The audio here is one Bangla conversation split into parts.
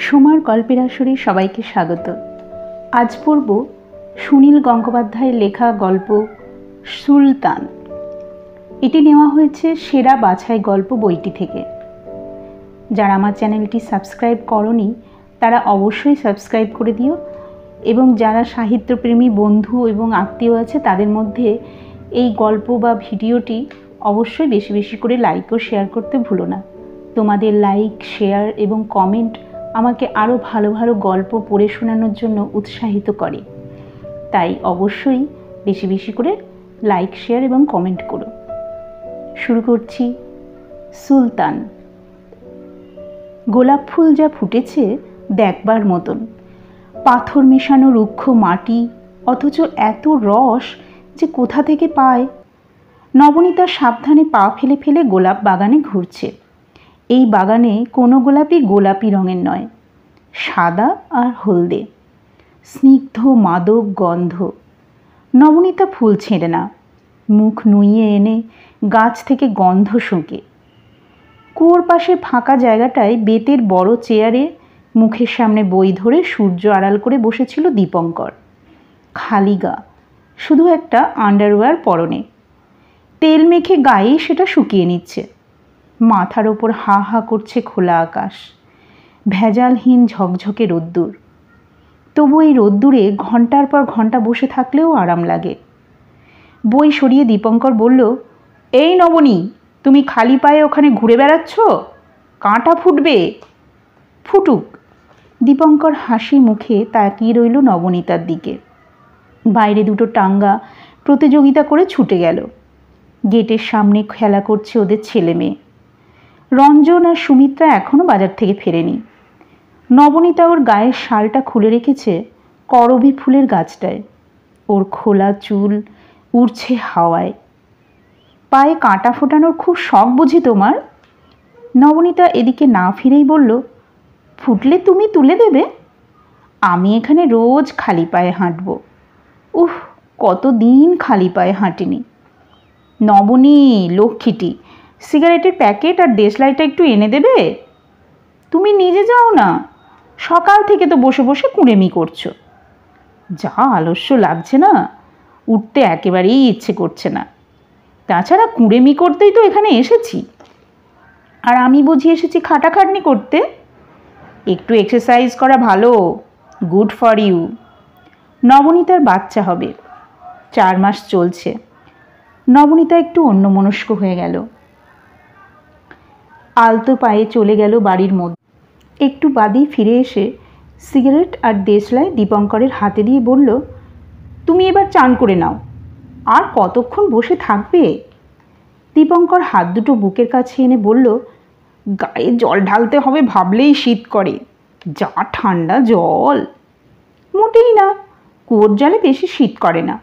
সোমার গল্পের আসরে সবাইকে স্বাগত। আজ পড়ব সুনীল গঙ্গোপাধ্যায়ের লেখা গল্প সুলতান। এটি নেওয়া হয়েছে সেরা বাছাই গল্প বইটি থেকে। যারা আমার চ্যানেলটি সাবস্ক্রাইব করনি তারা অবশ্যই সাবস্ক্রাইব করে দিও, এবং যারা সাহিত্যপ্রেমী বন্ধু এবং আত্মীয় আছে তাদের মধ্যে এই গল্প বা ভিডিওটি অবশ্যই বেশি বেশি করে লাইক ও শেয়ার করতে ভুলো না। তোমাদের লাইক, শেয়ার এবং কমেন্ট আমাকে আরও ভালো ভালো গল্প পড়ে শোনানোর জন্য উৎসাহিত করে। তাই অবশ্যই বেশি বেশি করে লাইক, শেয়ার এবং কমেন্ট করো। শুরু করছি সুলতান। গোলাপ ফুল যা ফুটেছে দেখবার মতন, পাথর মেশানো রুক্ষ মাটি, অথচ এত রস যে কোথা থেকে পায়। নবনীতা সাবধানে পা ফেলে ফেলে গোলাপ বাগানে ঘুরছে। এই বাগানে কোনো গোলাপই গোলাপি রঙের নয়, সাদা আর হলদে, স্নিগ্ধ মাদক গন্ধ। নবনীতা ফুল ছেঁড়ে না, মুখ নুইয়ে এনে গাছ থেকে গন্ধ শোঁকে। কুয়োর পাশে ফাঁকা জায়গাটায় বেতের বড় চেয়ারে মুখের সামনে বই ধরে সূর্য আড়াল করে বসেছিল দীপঙ্কর। খালি গা, শুধু একটা আন্ডারওয়্যার পরনে। তেল মেখে গায়েই সেটা শুকিয়ে নিচ্ছে। মাথার ওপর হা হা করছে খোলা আকাশ, ভেজালহীন ঝকঝকে রোদ্দুর। তবু এই রোদ্দুরে ঘন্টার পর ঘন্টা বসে থাকলেও আরাম লাগে। বই সরিয়ে দীপঙ্কর বলল, এই নবনী, তুমি খালি পায়ে ওখানে ঘুরে বেড়াচ্ছ? কাঁটা ফুটবে। ফুটুক। দীপঙ্কর হাসি মুখে তাকিয়ে রইল নবনীতার দিকে। বাইরে দুটো টাঙ্গা প্রতিযোগিতা করে ছুটে গেল। গেটের সামনে খেলা করছে ওদের ছেলে মেয়ে। রঞ্জন আর সুমিত্রা এখনও বাজার থেকে ফেরেনি। নবনীতা ওর গায়ের শালটা খুলে রেখেছে করবী ফুলের গাছটায়। ওর খোলা চুল উড়ছে হাওয়ায়। পায়ে কাঁটা ফোটানোর খুব শখ বুঝি তোমার? নবনীতা এদিকে না ফিরেই বলল, ফুটলে তুমি তুলে দেবে? আমি এখানে রোজ খালি পায়ে হাঁটব। উফ, কতদিন খালি পায়ে হাঁটিনি। নবনী লক্ষ্মীটি, সিগারেটের প্যাকেট আর দেশলাইটা একটু এনে দেবে? তুমি নিজে যাও না, সকাল থেকে তো বসে বসে কুঁড়েমি করছো। যা আলস্য লাগছে না, উঠতে একেবারেই ইচ্ছে করছে না। তাছাড়া কুঁড়েমি করতেই তো এখানে এসেছি। আর আমি বুঝি এসেছি খাটাখাটনি করতে? একটু এক্সারসাইজ করা ভালো, গুড ফর ইউ। নবনীতার বাচ্চা হবে, 4 মাস চলছে। নবনীতা একটু অন্যমনস্ক হয়ে গেল। আলতো পায়ে চলে গেল বাড়ির মধ্যে। একটু বাদেই ফিরে এসে সিগারেট আর দেশলাই দীপঙ্করের হাতে দিয়ে বলল, তুমি এবার চান করে নাও। আর কতক্ষণ বসে থাকবে? দীপঙ্কর হাত দুটো বুকের কাছে এনে বলল, গায়ে জল ঢালতে হবে ভাবলেই শীত করে। যা ঠান্ডা জল! মোটেই না, কুয়োর জলে বেশি শীত করে না।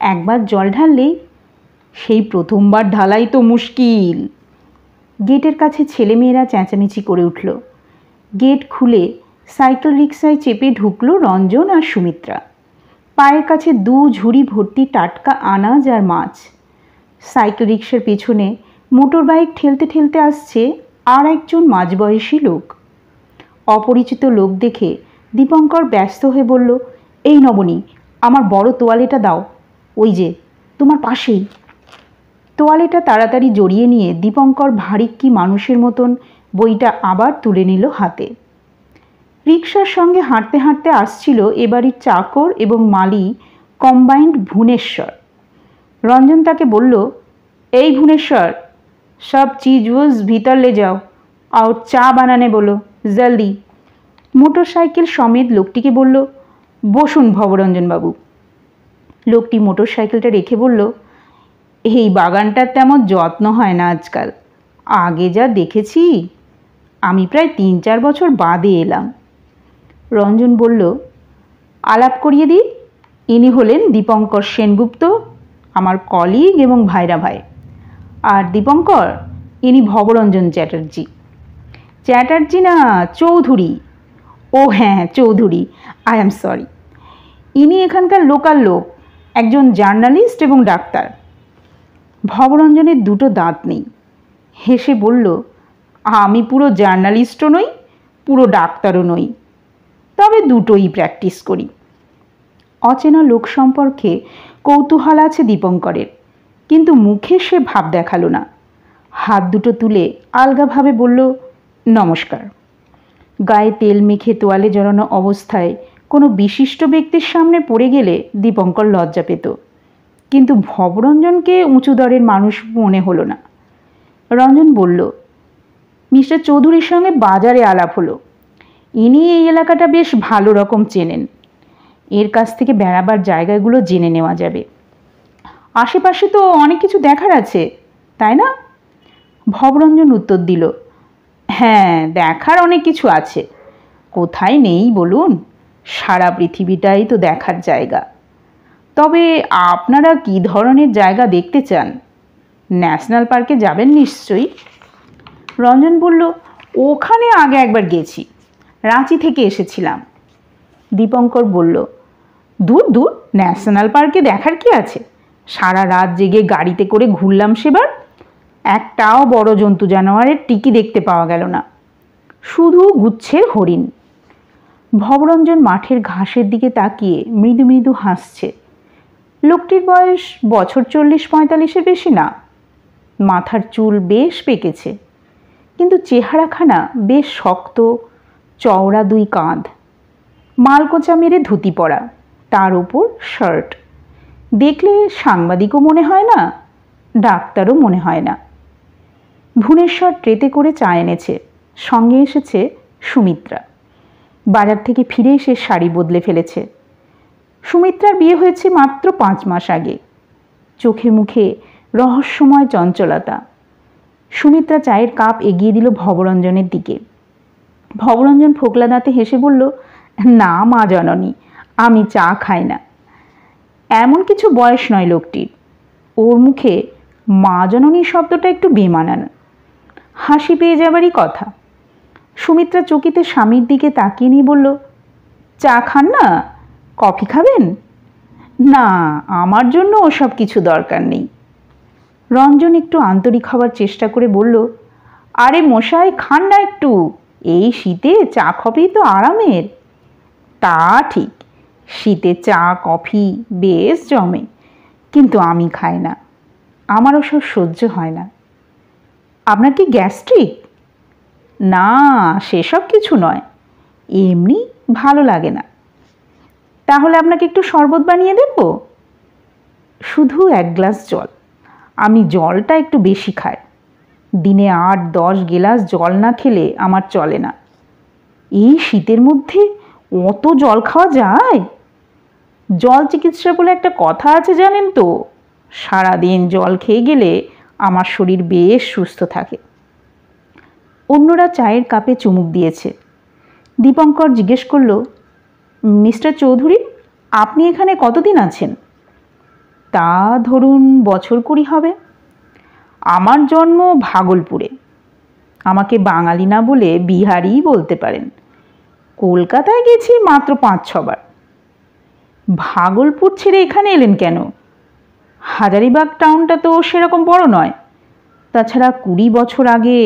একবার জল ঢাললেই, সেই প্রথমবার ঢালাই তো মুশকিল। গেটের কাছে ছেলেমেয়েরা চেঁচামেচি করে উঠল। গেট খুলে সাইকেল রিকশায় চেপে ঢুকলো রঞ্জন আর সুমিত্রা। পায়ের কাছে 2 ঝুড়ি ভর্তি টাটকা আনাজ আর মাছ। সাইকেল রিকশার পেছনে মোটর বাইক ঠেলতে ঠেলতে আসছে আর একজন মাঝবয়সী লোক। অপরিচিত লোক দেখে দীপঙ্কর ব্যস্ত হয়ে বলল, এই নবনী, আমার বড় তোয়ালেটা দাও, ওই যে তোমার পাশেই। তোয়ালেটা তাড়াতাড়ি জড়িয়ে নিয়ে দীপঙ্কর ভারিক্কি মানুষের মতন বইটা আবার তুলে নিল হাতে। রিকশার সঙ্গে হাঁটতে হাঁটতে আসছিল এবাড়ির চাকর এবং মালি কম্বাইন্ড ভুবনেশ্বর। রঞ্জন তাকে বলল, এই ভুবনেশ্বর, সব চিজ উজ ভিতর লে যাও আর চা বানানে বলো, জলদি। মোটর সাইকেল সমেত লোকটিকে বলল, বসুন ভবরঞ্জনবাবু। লোকটি মোটর সাইকেলটা রেখে বলল, এই বাগানটার তেমন যত্ন হয় না আজকাল। আগে যা দেখেছি, আমি প্রায় 3-4 বছর বাদে এলাম। রঞ্জন বলল, আলাপ করিয়ে দিই, ইনি হলেন দীপঙ্কর সেনগুপ্ত, আমার কলিগ এবং ভাইরা ভাই। আর দীপঙ্কর, ইনি ভবরঞ্জন চ্যাটার্জি। চ্যাটার্জি না, চৌধুরী। ও হ্যাঁ, চৌধুরী, আই অ্যাম সরি। ইনি এখানকার লোকাল লোক, একজন জার্নালিস্ট এবং ডাক্তার। ভবরঞ্জনের 2টো দাঁত নেই। হেসে বলল, আমি পুরো জার্নালিস্টও নই, পুরো ডাক্তারও নই, তবে দুটোই প্র্যাকটিস করি। অচেনা লোক সম্পর্কে কৌতূহল আছে দীপঙ্করের, কিন্তু মুখে সে ভাব দেখালো না। হাত দুটো তুলে আলগাভাবে বলল, নমস্কার। গায়ে তেল মেখে তোয়ালে জড়ানো অবস্থায় কোনো বিশিষ্ট ব্যক্তির সামনে পড়ে গেলে দীপঙ্কর লজ্জা পেত, কিন্তু ভবরঞ্জনকে উঁচু দরের মানুষ মনে হলো না। রঞ্জন বলল, মিস্টার চৌধুরীর সঙ্গে বাজারে আলাপ হলো। ইনি এই এলাকাটা বেশ ভালো রকম চেনেন। এর কাছ থেকে বেড়াবার জায়গাগুলো জেনে নেওয়া যাবে। আশেপাশে তো অনেক কিছু দেখার আছে, তাই না? ভবরঞ্জন উত্তর দিল, হ্যাঁ, দেখার অনেক কিছু আছে, কোথায় নেই বলুন? সারা পৃথিবীটাই তো দেখার জায়গা। তবে আপনারা কি ধরনের জায়গা দেখতে চান? ন্যাশনাল পার্কে যাবেন নিশ্চয়ই। রঞ্জন বলল, ওখানে আগে একবার গেছি, রাঁচি থেকে এসেছিলাম। দীপঙ্কর বলল, দূর দূর, ন্যাশনাল পার্কে দেখার কি আছে? সারা রাত জেগে গাড়িতে করে ঘুরলাম সেবার, একটাও বড় জন্তু জানোয়ারের টিকি দেখতে পাওয়া গেল না, শুধু গুচ্ছের হরিণ। ভবরঞ্জন মাঠের ঘাসের দিকে তাকিয়ে মৃদু মৃদু হাসছে। লোকটির বয়স বছর 40-45-এর বেশি না। মাথার চুল বেশ পেকেছে, কিন্তু চেহারাখানা বেশ শক্ত, চওড়া দুই কাঁধ, মালকোচা মেরে ধুতি পরা, তার উপর শার্ট। দেখলে সাংবাদিকও মনে হয় না, ডাক্তারও মনে হয় না। ভুবনেশ্বর ট্রেতে করে চা এনেছে, সঙ্গে এসেছে সুমিত্রা। বাজার থেকে ফিরে এসে শাড়ি বদলে ফেলেছে। সুমিত্রার বিয়ে হয়েছে মাত্র 5 মাস আগে। চোখে মুখে রহস্যময় চঞ্চলতা। সুমিত্রা চায়ের কাপ এগিয়ে দিল ভবরঞ্জনের দিকে। ভবরঞ্জন ফোকলা দাঁতে হেসে বলল, না মা জননী, আমি চা খাই না। এমন কিছু বয়স নয় লোকটির। ওর মুখে মা জননী শব্দটা একটু বেমানান, হাসি পেয়ে যাবারই কথা। সুমিত্রা চকিতে স্বামীর দিকে তাকিয়ে নিয়ে বলল, চা খান না, কফি খাবেন? না, আমার জন্য ওসব কিছু দরকার নেই। রঞ্জন একটু আন্তরিক হওয়ার চেষ্টা করে বলল, আরে মশাই, খান না একটু, এই শীতে চা কফি তো আরামের। তা ঠিক, শীতে চা কফি বেশ জমে, কিন্তু আমি খাই না, আমার ওসব সহ্য হয় না। আপনার কি গ্যাস্ট্রিক? না, সেসব কিছু নয়, এমনি ভালো লাগে না। তাহলে আপনাকে একটু শরবত বানিয়ে দেব? শুধু 1 গ্লাস জল। আমি জলটা একটু বেশি খাই, দিনে 8-10 গ্লাস জল না খেলে আমার চলে না। এই শীতের মধ্যে অত জল খাওয়া যায়? জল চিকিৎসা বলে একটা কথা আছে জানেন তো, সারাদিন জল খেয়ে গেলে আমার শরীর বেশ সুস্থ থাকে। অন্যরা চায়ের কাপে চুমুক দিয়েছে। দীপঙ্কর জিজ্ঞেস করল, মিস্টার চৌধুরী, আপনি এখানে কতদিন আছেন? তা ধরুন বছর 20 হবে। আমার জন্ম ভাগলপুরে। আমাকে বাঙালি না বলে বিহারিই বলতে পারেন। কলকাতায় গেছি মাত্র 5-6 বার। ভাগলপুর ছেড়ে এখানে এলেন কেন? হাজারিবাগ টাউনটা তো সেরকম বড় নয়। তাছাড়া 20 বছর আগে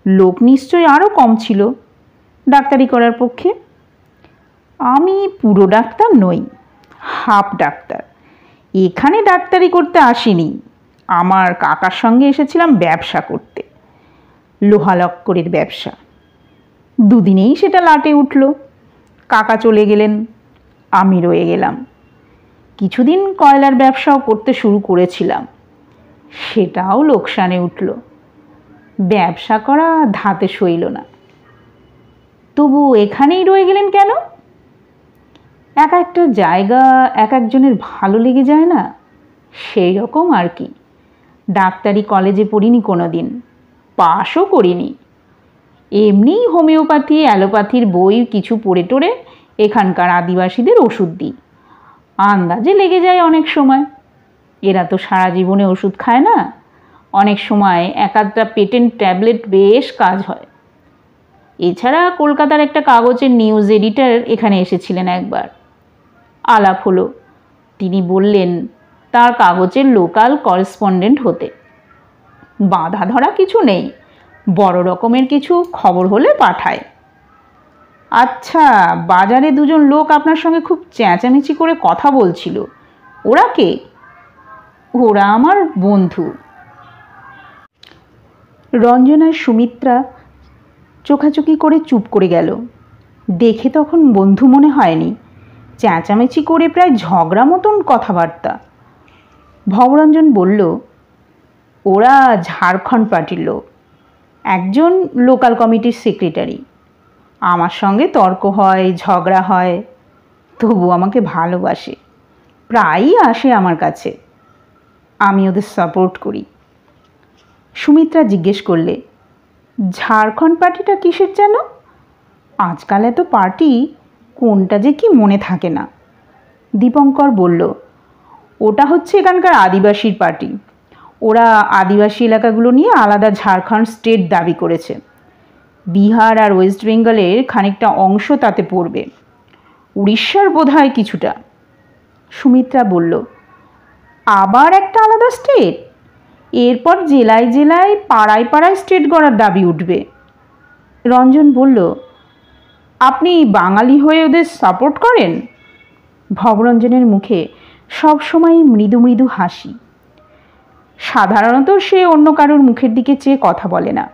লোক নিশ্চয়ই আরও কম ছিল ডাক্তারি করার পক্ষে। আমি পুরো ডাক্তার নই, হাফ ডাক্তার। এখানে ডাক্তারি করতে আসিনি, আমার কাকার সঙ্গে এসেছিলাম ব্যবসা করতে, লোহালক্করের ব্যবসা। দুদিনেই সেটা লাটে উঠল। কাকা চলে গেলেন, আমি রয়ে গেলাম। কিছুদিন কয়লার ব্যবসাও করতে শুরু করেছিলাম, সেটাও লোকসানে উঠল। ব্যবসা করা ধাতে সইল না। তবু এখানেই রয়ে গেলেন কেন? এক একটা জায়গা এক একজনের ভালো লেগে যায় না, সেই রকম আর কি। ডাক্তারি কলেজে পড়িনি কোনো দিন, পাশও করিনি। এমনি হোমিওপ্যাথি অ্যালোপ্যাথির বই কিছু পড়ে টোড়ে এখানকার আদিবাসীদের ওষুধ দিই, আন্দাজে লেগে যায় অনেক সময়। এরা তো সারা জীবনে ওষুধ খায় না, অনেক সময় 1-2টা পেটেন্ট ট্যাবলেট বেশ কাজ হয়। এছাড়া কলকাতার একটা কাগজের নিউজ এডিটর এখানে এসেছিলেন একবার, আলাপ হলো। তিনি বললেন তার কাগজের লোকাল করেসপন্ডেন্ট হতে। বাঁধা ধরা কিছু নেই, বড় রকমের কিছু খবর হলে পাঠায়। আচ্ছা, বাজারে দুজন লোক আপনার সঙ্গে খুব চেঁচামেচি করে কথা বলছিল, ওরা কে? ওরা আমার বন্ধু। রঞ্জন আর সুমিত্রা চোখাচোখি করে চুপ করে গেল। দেখে তখন বন্ধু মনে হয়নি, চেঁচামেচি করে প্রায় ঝগড়া মতন কথাবার্তা। ভবরঞ্জন বলল, ওরা ঝাড়খণ্ড পার্টির লোক, একজন লোকাল কমিটির সেক্রেটারি। আমার সঙ্গে তর্ক হয়, ঝগড়া হয়, তবু আমাকে ভালোবাসে, প্রায়ই আসে আমার কাছে। আমি ওদের সাপোর্ট করি। সুমিত্রা জিজ্ঞেস করলে, ঝাড়খণ্ড পার্টিটা কিসের যেন? আজকাল এত পার্টি, কোনটা যে কি মনে থাকে না। দীপঙ্কর বলল, ওটা হচ্ছে এখানকার আদিবাসীর পার্টি। ওরা আদিবাসী এলাকাগুলো নিয়ে আলাদা ঝাড়খণ্ড স্টেট দাবি করেছে। বিহার আর ওয়েস্ট বেঙ্গলের খানিকটা অংশ তাতে পড়বে, উড়িষ্যার বোধহয় কিছুটা। সুমিত্রা বলল, আবার একটা আলাদা স্টেট? এরপর জেলায় জেলায় পাড়ায় পাড়ায় স্টেট গড়ার দাবি উঠবে। রঞ্জন বলল, আপনি বাঙালি হয়ে ওদের সাপোর্ট করেন? ভবরঞ্জনের মুখে সবসময় মৃদু মৃদু হাসি। সাধারণত সে অন্য কারোর মুখের দিকে চেয়ে কথা বলে না,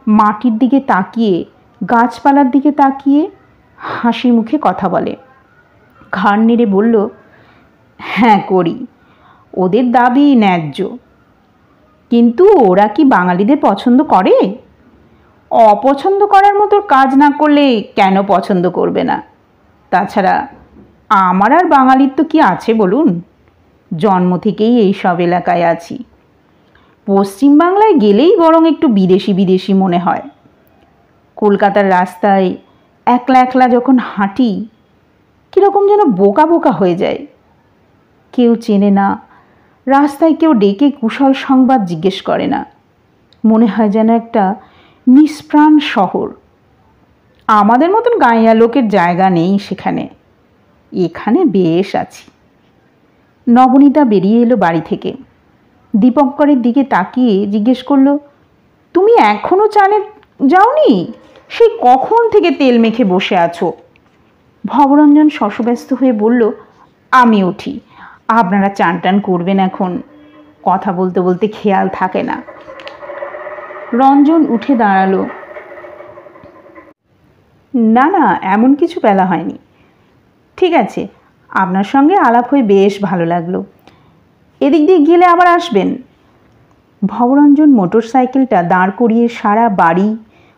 মাটির দিকে তাকিয়ে, গাছপালার দিকে তাকিয়ে হাসি মুখে কথা বলে। ঘাড় নেড়ে বলল, হ্যাঁ করি, ওদের দাবি ন্যায্য। কিন্তু ওরা কি বাঙালিদের পছন্দ করে? অপছন্দ করার মতো কাজ না করলে কেন পছন্দ করবে না? তাছাড়া আমার আর বাঙালির তো কি আছে বলুন? জন্ম থেকেই এই সব এলাকায় আছি। পশ্চিমবাংলায় গেলেই বরং একটু বিদেশি বিদেশি মনে হয়। কলকাতার রাস্তায় একলা একলা যখন হাঁটি, কীরকম যেন বোকা বোকা হয়ে যায়। কেউ চেনে না, রাস্তায় কেউ ডেকে কুশল সংবাদ জিজ্ঞেস করে না। মনে হয় যেন একটা নিষ্প্রাণ শহর। আমাদের মতন গাঁইয়া লোকের জায়গা নেই সেখানে। এখানে বেশ আছি। নবনীতা বেরিয়ে এলো বাড়ি থেকে। দীপঙ্করের দিকে তাকিয়ে জিজ্ঞেস করল, তুমি এখনও চানে যাওনি? সেই কখন থেকে তেল মেখে বসে আছো? ভবরঞ্জন শশব্যস্ত হয়ে বলল, আমি উঠি, আপনারা চান টান করবেন এখন। কথা বলতে বলতে খেয়াল থাকে না। রঞ্জন উঠে দাঁড়ালো। না না, এমন কিছু বেলা হয়নি। ঠিক আছে, আপনার সঙ্গে আলাপ হয়ে বেশ ভালো লাগলো। এদিক দিয়ে গেলে আবার আসবেন। ভবরঞ্জন মোটর সাইকেলটা দাঁড় করিয়ে সারা বাড়ি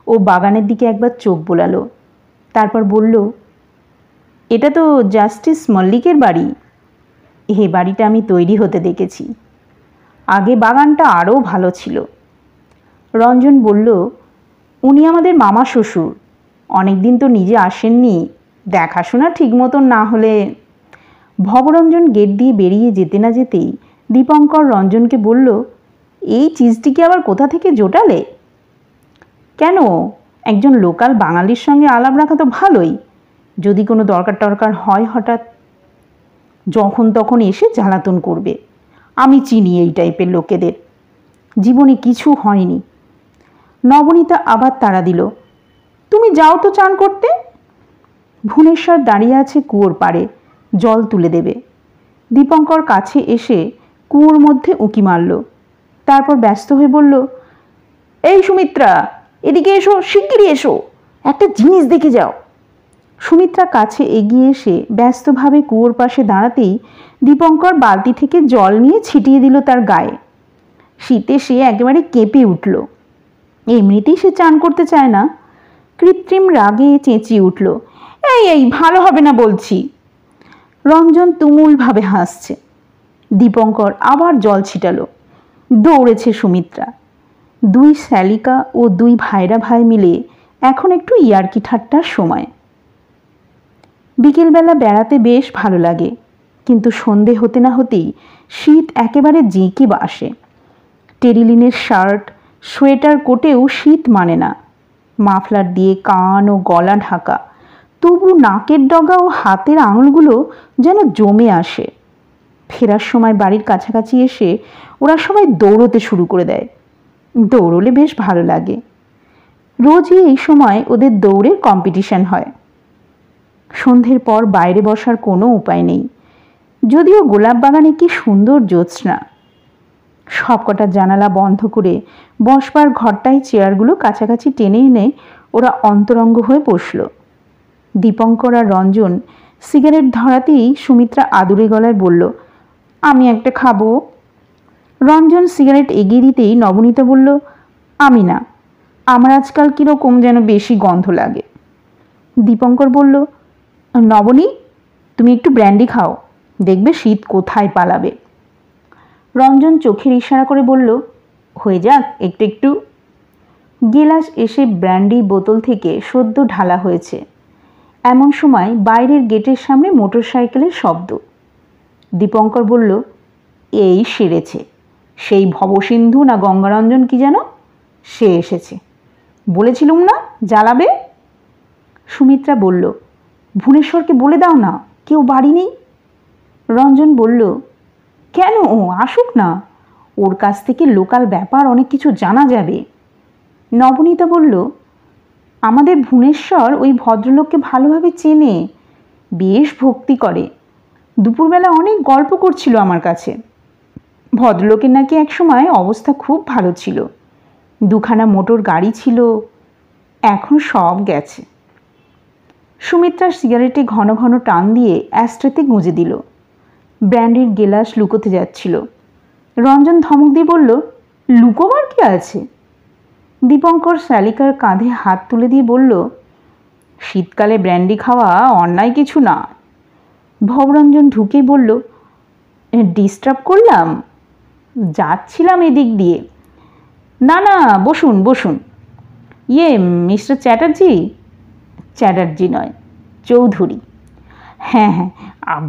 ও বাগানের দিকে একবার চোখ বোলালো। তারপর বলল, এটা তো জাস্টিস মল্লিকের বাড়ি। এই বাড়িটা আমি তৈরি হতে দেখেছি। আগে বাগানটা আরও ভালো ছিল। রঞ্জন বলল, উনি আমাদের মামা শ্বশুর। অনেক দিন তো নিজে আসেননি, দেখাশোনা ঠিক মতন না হলে। ভবরঞ্জন গেট দিয়ে বেরিয়ে যেতে না যেতেই দীপঙ্কর রঞ্জনকে বলল, এই চিজটিকে আবার কোথা থেকে জোটালে? কেন, একজন লোকাল বাঙালির সঙ্গে আলাপ রাখা তো ভালোই, যদি কোনো দরকার টরকার হয় হঠাৎ। যখন তখন এসে জ্বালাতন করবে। আমি চিনি এই টাইপের লোকেদের, জীবনে কিছু হয়নি। নবনীতা আবার তাড়া দিল, তুমি যাও তো চান করতে। ভুবনেশ্বর দাঁড়িয়ে আছে কুয়োর পাড়ে, জল তুলে দেবে। দীপঙ্কর কাছে এসে কুয়োর মধ্যে উঁকি মারল। তারপর ব্যস্ত হয়ে বলল, এই সুমিত্রা, এদিকে এসো, শিগগিরই এসো, একটা জিনিস দেখে যাও। সুমিত্রা কাছে এগিয়ে এসে ব্যস্তভাবে কুয়োর পাশে দাঁড়াতেই দীপঙ্কর বালতি থেকে জল নিয়ে ছিটিয়ে দিল তার গায়ে। শীতে সে একেবারে কেঁপে উঠল। এমনিতেই সে চান করতে চায় না। কৃত্রিম রাগে চেঁচিয়ে উঠল, এই এই ভালো হবে না বলছি। রঞ্জন তুমুলভাবে হাসছে। দীপঙ্কর আবার জল ছিটালো। দৌড়েছে সুমিত্রা। দুই শ্যালিকা ও দুই ভাইরা ভাই মিলে এখন একটু ইয়ার্কি ঠাট্টার সময়। বিকেলবেলা বেড়াতে বেশ ভালো লাগে, কিন্তু সন্ধে হতে না হতেই শীত একেবারে জেঁকে আসে। টেরিলিনের শার্ট, সোয়েটার কোটেও শীত মানে না। মাফলার দিয়ে কান ও গলা ঢাকা, তবু নাকের ডগা ও হাতের আঙুলগুলো যেন জমে আসে। ফেরার সময় বাড়ির কাছাকাছি এসে ওরা সবাই দৌড়তে শুরু করে দেয়। দৌড়লে বেশ ভালো লাগে। রোজই এই সময় ওদের দৌড়ের কম্পিটিশন হয়। সন্ধ্যের পর বাইরে বসার কোনো উপায় নেই, যদিও গোলাপ বাগানে কি সুন্দর জ্যোৎস্না। সবকটা জানালা বন্ধ করে বসবার ঘরটায় চেয়ারগুলো কাছাকাছি টেনে এনে ওরা অন্তরঙ্গ হয়ে বসল। দীপঙ্কর আর রঞ্জন সিগারেট ধরাতেই সুমিত্রা আদুরে গলায় বলল, আমি একটা খাবো। রঞ্জন সিগারেট এগিয়ে দিতেই নবনীতা বলল, আমি না, আমার আজকাল কীরকম যেন বেশি গন্ধ লাগে। দীপঙ্কর বলল, নবনী, তুমি একটু ব্র্যান্ডি খাও, দেখবে শীত কোথায় পালাবে। রঞ্জন চোখের ইশারা করে বলল, হয়ে যাক একটু একটু। গেলাস এসে ব্র্যান্ডি বোতল থেকে সদ্য ঢালা হয়েছে। এমন সময় বাইরের গেটের সামনে মোটরসাইকেলের শব্দ। দীপঙ্কর বলল, এই সেরেছে, সেই ভবসিন্ধু না গঙ্গারঞ্জন কি যেন, সে এসেছে। বলেছিলুম না জ্বালাবে। সুমিত্রা বলল, ভুবনেশ্বরকে বলে দাও না কেউ বাড়ি নেই। রঞ্জন বলল, কেন, আসুক না, ওর কাছ থেকে লোকাল ব্যাপার অনেক কিছু জানা যাবে। নবনীতা বলল, আমাদের ভুবনেশ্বর ওই ভদ্রলোককে ভালোভাবে চেনে, বেশ ভক্তি করে। দুপুরবেলা অনেক গল্প করছিল আমার কাছে। ভদ্রলোকের নাকি একসময় অবস্থা খুব ভালো ছিল, দুখানা মোটর গাড়ি ছিল, এখন সব গেছে। সুমিত্রার সিগারেটে ঘন ঘন টান দিয়ে অ্যাস্ট্রেতে গুঁজে দিল। ব্র্যান্ডির গেলাস লুকোতে যাচ্ছিল। রঞ্জন ধমক দিয়ে বলল, লুকোবার কি আছে? দীপঙ্কর শালিকার কাঁধে হাত তুলে দিয়ে বলল, শীতকালে ব্র্যান্ডি খাওয়া অন্যায় কিছু না। ভবরঞ্জন ঢুকে বলল, ডিস্টার্ব করলাম? যাচ্ছিলাম এদিক দিয়ে। না না, বসুন বসুন। ইয়ে মিস্টার চ্যাটার্জি? চ্যাটার্জি নয়, চৌধুরী। হ্যাঁ হ্যাঁ,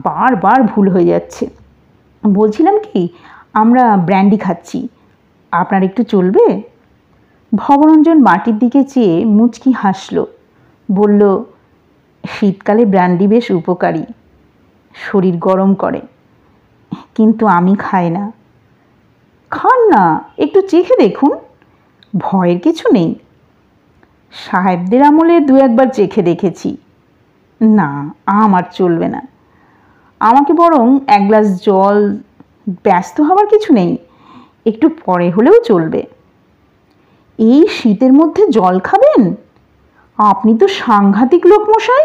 বারবার ভুল হয়ে যাচ্ছে। বলছিলাম কি, আমরা ব্র্যান্ডি খাচ্ছি, আপনার একটু চলবে? ভবরঞ্জন মাটির দিকে চেয়ে মুচকি হাসল, বলল, শীতকালে ব্র্যান্ডি বেশ উপকারী, শরীর গরম করে, কিন্তু আমি খাই না। খান না, একটু চেখে দেখুন, ভয়ের কিছু নেই। সাহেবদের আমলে দু একবার চেখে দেখেছি, না আমার চলবে না। আমাকে বরং এক গ্লাস জল, ব্যস্ত হবার কিছু নেই, একটু পরে হলেও চলবে। এই শীতের মধ্যে জল খাবেন? আপনি তো সাংঘাতিক লোক মশাই।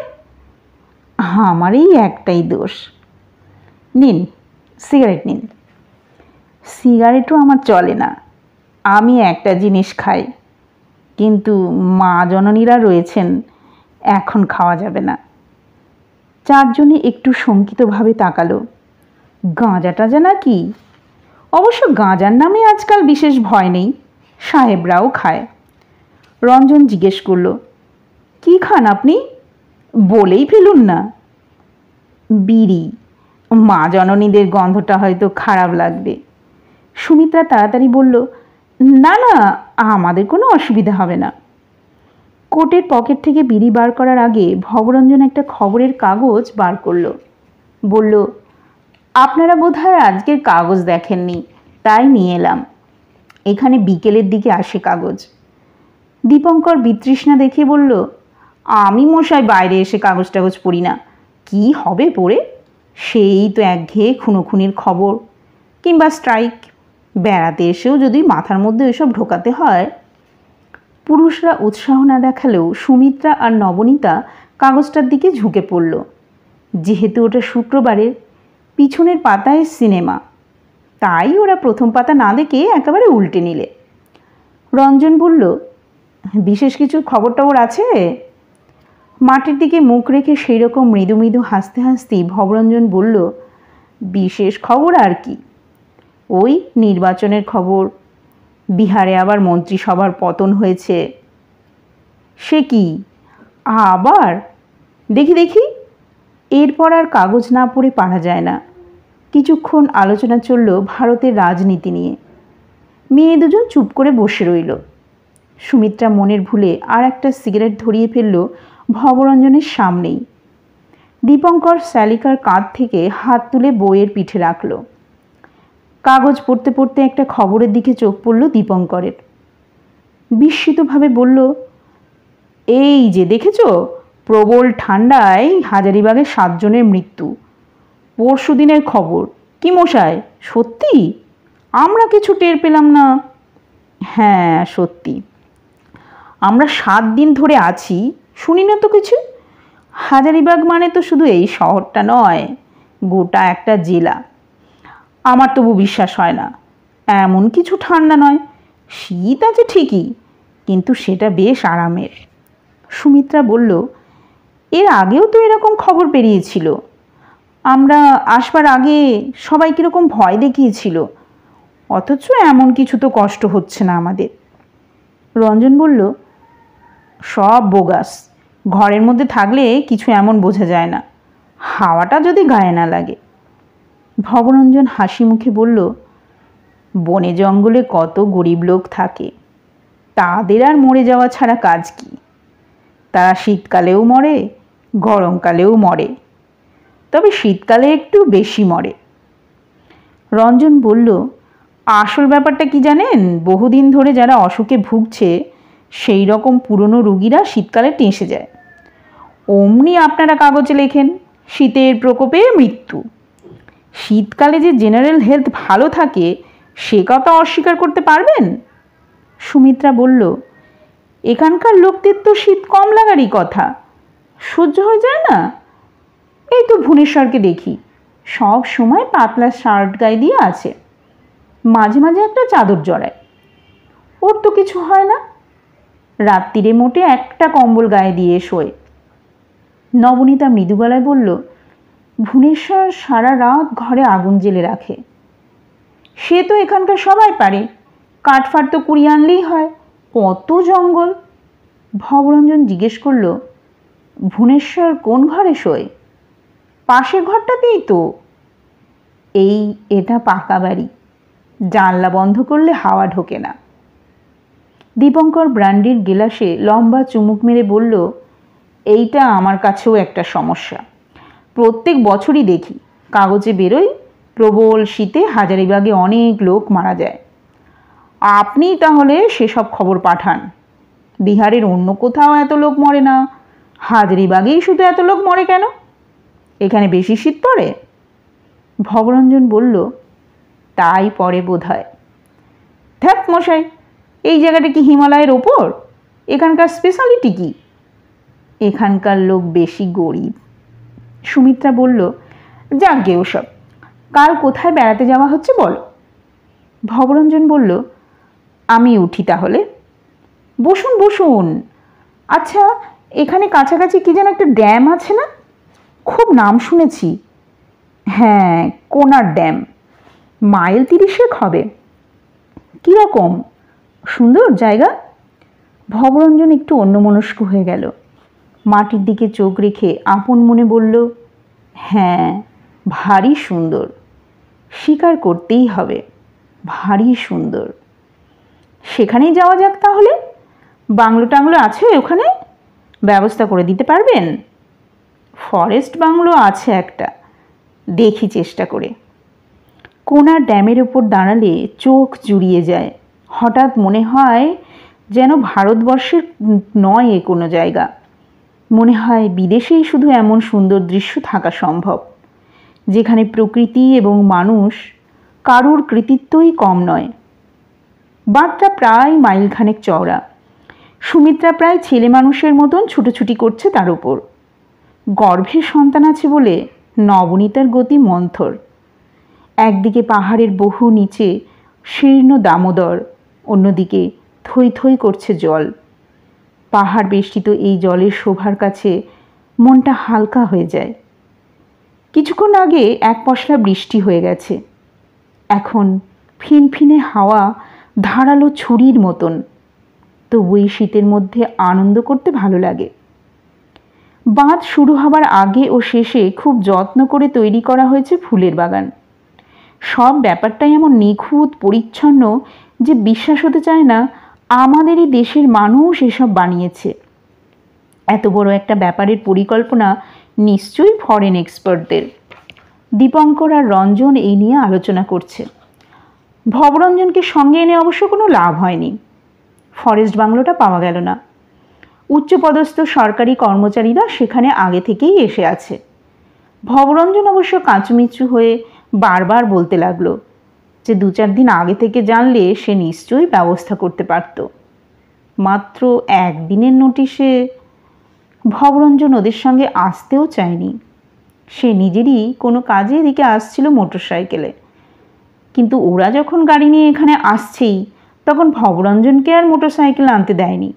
আমার এই একটাই দোষ। নিন সিগারেট নিন। সিগারেটও আমার চলে না, আমি একটা জিনিস খাই, কিন্তু মা জননীরা রয়েছেন, এখন খাওয়া যাবে না। চারজনে একটু শঙ্কিতভাবে তাকালো। গাঁজা টাজা নাকি? অবশ্য গাঁজার নামে আজকাল বিশেষ ভয় নেই, সাহেবরাও খায়। রঞ্জন জিজ্ঞেস করল, কি খান আপনি? বলেই ফেলুন না। বিড়ি, মা জননীদের গন্ধটা হয়তো খারাপ লাগবে। সুমিত্রা তাড়াতাড়ি বলল, না না, আমাদের কোনো অসুবিধা হবে না। কোটের পকেট থেকে বিড়ি বার করার আগে ভবরঞ্জন একটা খবরের কাগজ বার করল, বলল, আপনারা বোধহয় আজকের কাগজ দেখেননি, তাই নিয়ে এলাম। এখানে বিকেলের দিকে আসে কাগজ। দীপঙ্কর বিতৃষ্ণা দেখিয়ে বলল, আমি মশাই বাইরে এসে কাগজ টাগজ পড়ি না, কি হবে পড়ে? সেই তো একঘেয়ে খুনোখুনির খবর, কিংবা স্ট্রাইক। বেড়াতে এসেও যদি মাথার মধ্যে এসব ঢোকাতে হয়। পুরুষরা উৎসাহ না দেখালেও সুমিত্রা আর নবনীতা কাগজটার দিকে ঝুঁকে পড়ল। যেহেতু ওটা শুক্রবারের, পিছনের পাতায় সিনেমা, তাই ওরা প্রথম পাতা না দেখে একেবারে উল্টে নিলে। রঞ্জন বলল, বিশেষ কিছু খবর টবর আছে? মাটির দিকে মুখ রেখে সেই রকম মৃদু মৃদু হাসতে হাসতেই ভবরঞ্জন বলল, বিশেষ খবর আর কি, ওই নির্বাচনের খবর, বিহারে আবার মন্ত্রিসভার পতন হয়েছে। সে কি আবার? দেখি দেখি। এরপর আর কাগজ না পড়ে পারা যায় না। কিছুক্ষণ আলোচনা চলল ভারতের রাজনীতি নিয়ে। মেয়ে দুজন চুপ করে বসে রইল। সুমিত্রা মনের ভুলে আর একটা সিগারেট ধরিয়ে ফেলল ভবরঞ্জনের সামনেই। দীপঙ্কর শালিকার কাঁধ থেকে হাত তুলে বইয়ের পিঠে রাখল। কাগজ পড়তে পড়তে একটা খবরের দিকে চোখ পড়ল দীপঙ্করের। বিস্মিতভাবে বলল, এই যে দেখেছো, প্রবল ঠান্ডায় হাজারিবাগে 7 জনের মৃত্যু। পরশু দিনের খবর। কি মশাই, সত্যি? আমরা কিছু টের পেলাম না। হ্যাঁ সত্যি, আমরা 7 দিন ধরে আছি, শুনি না তো কিছু। হাজারিবাগ মানে তো শুধু এই শহরটা নয়, গোটা একটা জেলা। আমার তবু বিশ্বাস হয় না। এমন কিছু ঠান্ডা নয়, শীত আছে ঠিকই, কিন্তু সেটা বেশ আরামের। সুমিত্রা বলল, এর আগেও তো এরকম খবর বেরিয়েছিল। আমরা আসবার আগে সবাই কীরকম ভয় দেখিয়েছিল, অথচ এমন কিছু তো কষ্ট হচ্ছে না আমাদের। রঞ্জন বলল, সব বোগাস। ঘরের মধ্যে থাকলে কিছু এমন বোঝা যায় না, হাওয়াটা যদি গায়ে না লাগে। ভবরঞ্জন হাসি মুখে বলল, বনে জঙ্গলে কত গরিব লোক থাকে, তাদের আর মরে যাওয়া ছাড়া কাজ কি? তারা শীতকালেও মরে, গরমকালেও মরে, তবে শীতকালে একটু বেশি মরে। রঞ্জন বলল, আসল ব্যাপারটা কি জানেন? বহুদিন ধরে যারা অসুখে ভুগছে সেই রকম পুরনো রুগীরা শীতকালে টেঁসে যায়। অমনি আপনারা কাগজে লেখেন শীতের প্রকোপে মৃত্যু। শীতকালে যে জেনারেল হেলথ ভালো থাকে সে কথা অস্বীকার করতে পারবেন? সুমিত্রা বলল, এখানকার লোকদের তো শীত কম লাগারই কথা, সহ্য হয়ে যায় না। এই তো ভুবনেশ্বরকে দেখি, সব সময় পাতলা শার্ট গায়ে দিয়ে আছে, মাঝে মাঝে একটা চাদর জড়ায়, ওর তো কিছু হয় না। রাত্রিরে মোটে একটা কম্বল গায়ে দিয়ে শোয়। নবনীতা মৃদু গলায় বলল, ভুবনেশ্বর সারা রাত ঘরে আগুন জ্বেলে রাখে। সে তো এখানকার সবাই পারে, কাঠফাট তো কুড়িয়ে আনলেই হয়, কত জঙ্গল। ভবরঞ্জন জিজ্ঞেস করল, ভুবনেশ্বর কোন ঘরে শোয়? পাশের ঘরটাতেই তো। এটা পাকা বাড়ি, জানলা বন্ধ করলে হাওয়া ঢোকে না। দীপঙ্কর ব্র্যান্ডির গেলাসে লম্বা চুমুক মেরে বলল, এইটা আমার কাছেও একটা সমস্যা। প্রত্যেক বছরই দেখি কাগজে বেরোয়, প্রবল শীতে হাজারিবাগে অনেক লোক মারা যায়। আপনি তাহলে সেসব খবর পাঠান। বিহারের অন্য কোথাও এত লোক মরে না, হাজারিবাগেই শুধু এত লোক মরে কেন? এখানে বেশি শীত পড়ে? ভবরঞ্জন বলল, তাই পড়ে বোধ হয়। ধ্যাৎ মশাই, এই জায়গাটা কি হিমালয়ের ওপর? এখানকার স্পেশালিটি কি? এখানকার লোক বেশি গরিব। সুমিত্রা বলল, যাক গে ওসব, কাল কোথায় বেড়াতে যাওয়া হচ্ছে বলো। ভবরঞ্জন বলল, আমি উঠি তাহলে। বসুন বসুন। আচ্ছা, এখানে কাছাকাছি কি যেন একটা ড্যাম আছে না? খুব নাম শুনেছি। হ্যাঁ, কোনার ড্যাম, মাইল 30 হবে। কীরকম সুন্দর জায়গা? ভবরঞ্জন একটু অন্যমনস্ক হয়ে গেল। মাটির দিকে চোখ রেখে আপন মনে বলল, হ্যাঁ ভারী সুন্দর, স্বীকার করতেই হবে, ভারী সুন্দর। সেখানেই যাওয়া যাক তাহলে। বাংলো টাংলো আছে ওখানে? ব্যবস্থা করে দিতে পারবেন? ফরেস্ট বাংলো আছে একটা, দেখি চেষ্টা করে। কোনার ড্যামের ওপর দাঁড়ালে চোখ জুড়িয়ে যায়। হঠাৎ মনে হয় যেন ভারতবর্ষের নয় এ কোনো জায়গা। মনে হয় বিদেশেই শুধু এমন সুন্দর দৃশ্য থাকা সম্ভব, যেখানে প্রকৃতি এবং মানুষ কারুর কৃতিত্বই কম নয়। বাঁধটা প্রায় মাইলখানেক চওড়া। সুমিত্রা প্রায় ছেলে মানুষের মতন ছুটোছুটি করছে তার উপর। গর্ভের সন্তান আছে বলে নবনীতার গতি মন্থর। একদিকে পাহাড়ের বহু নিচে শীর্ণ দামোদর, অন্যদিকে থই থই করছে জল। পাহাড় বেষ্টিত এই জলের শোভার কাছে মনটা হালকা হয়ে যায়। কিছুক্ষণ আগে এক পশলা বৃষ্টি হয়ে গেছে, এখন ফিনফিনে হাওয়া ধারালো ছুরির মতন। তবু এই শীতের মধ্যে আনন্দ করতে ভালো লাগে। বাঁধ শুরু হবার আগে ও শেষে খুব যত্ন করে তৈরি করা হয়েছে ফুলের বাগান। সব ব্যাপারটাই এমন নিখুঁত পরিচ্ছন্ন যে বিশ্বাস হতে চায় না আমাদেরই দেশের মানুষ এসব বানিয়েছে। এত বড় একটা ব্যাপারের পরিকল্পনা নিশ্চয়ই ফরেন এক্সপার্টদের। দীপঙ্কর আর রঞ্জন এই নিয়ে আলোচনা করছে। ভবরঞ্জনকে সঙ্গে এনে অবশ্য কোনো লাভ হয়নি, ফরেস্ট বাংলোটা পাওয়া গেল না। উচ্চপদস্থ সরকারি কর্মচারীরা সেখানে আগে থেকেই এসে আছে। ভবরঞ্জন অবশ্য কাঁচুমিচু হয়ে বারবার বলতে লাগলো যে 2-4 দিন আগে থেকে জানলে সে নিশ্চয়ই ব্যবস্থা করতে পারত। মাত্র একদিনের নোটিশে ভবরঞ্জন ওদের সঙ্গে আসতেও চায়নি। সে নিজেরই কোনো কাজে এদিকে আসছিল মোটরসাইকেলে, কিন্তু ওরা যখন গাড়ি নিয়ে এখানে আসছেই তখন ভবরঞ্জনকে আর মোটরসাইকেল আনতে দেয়নি,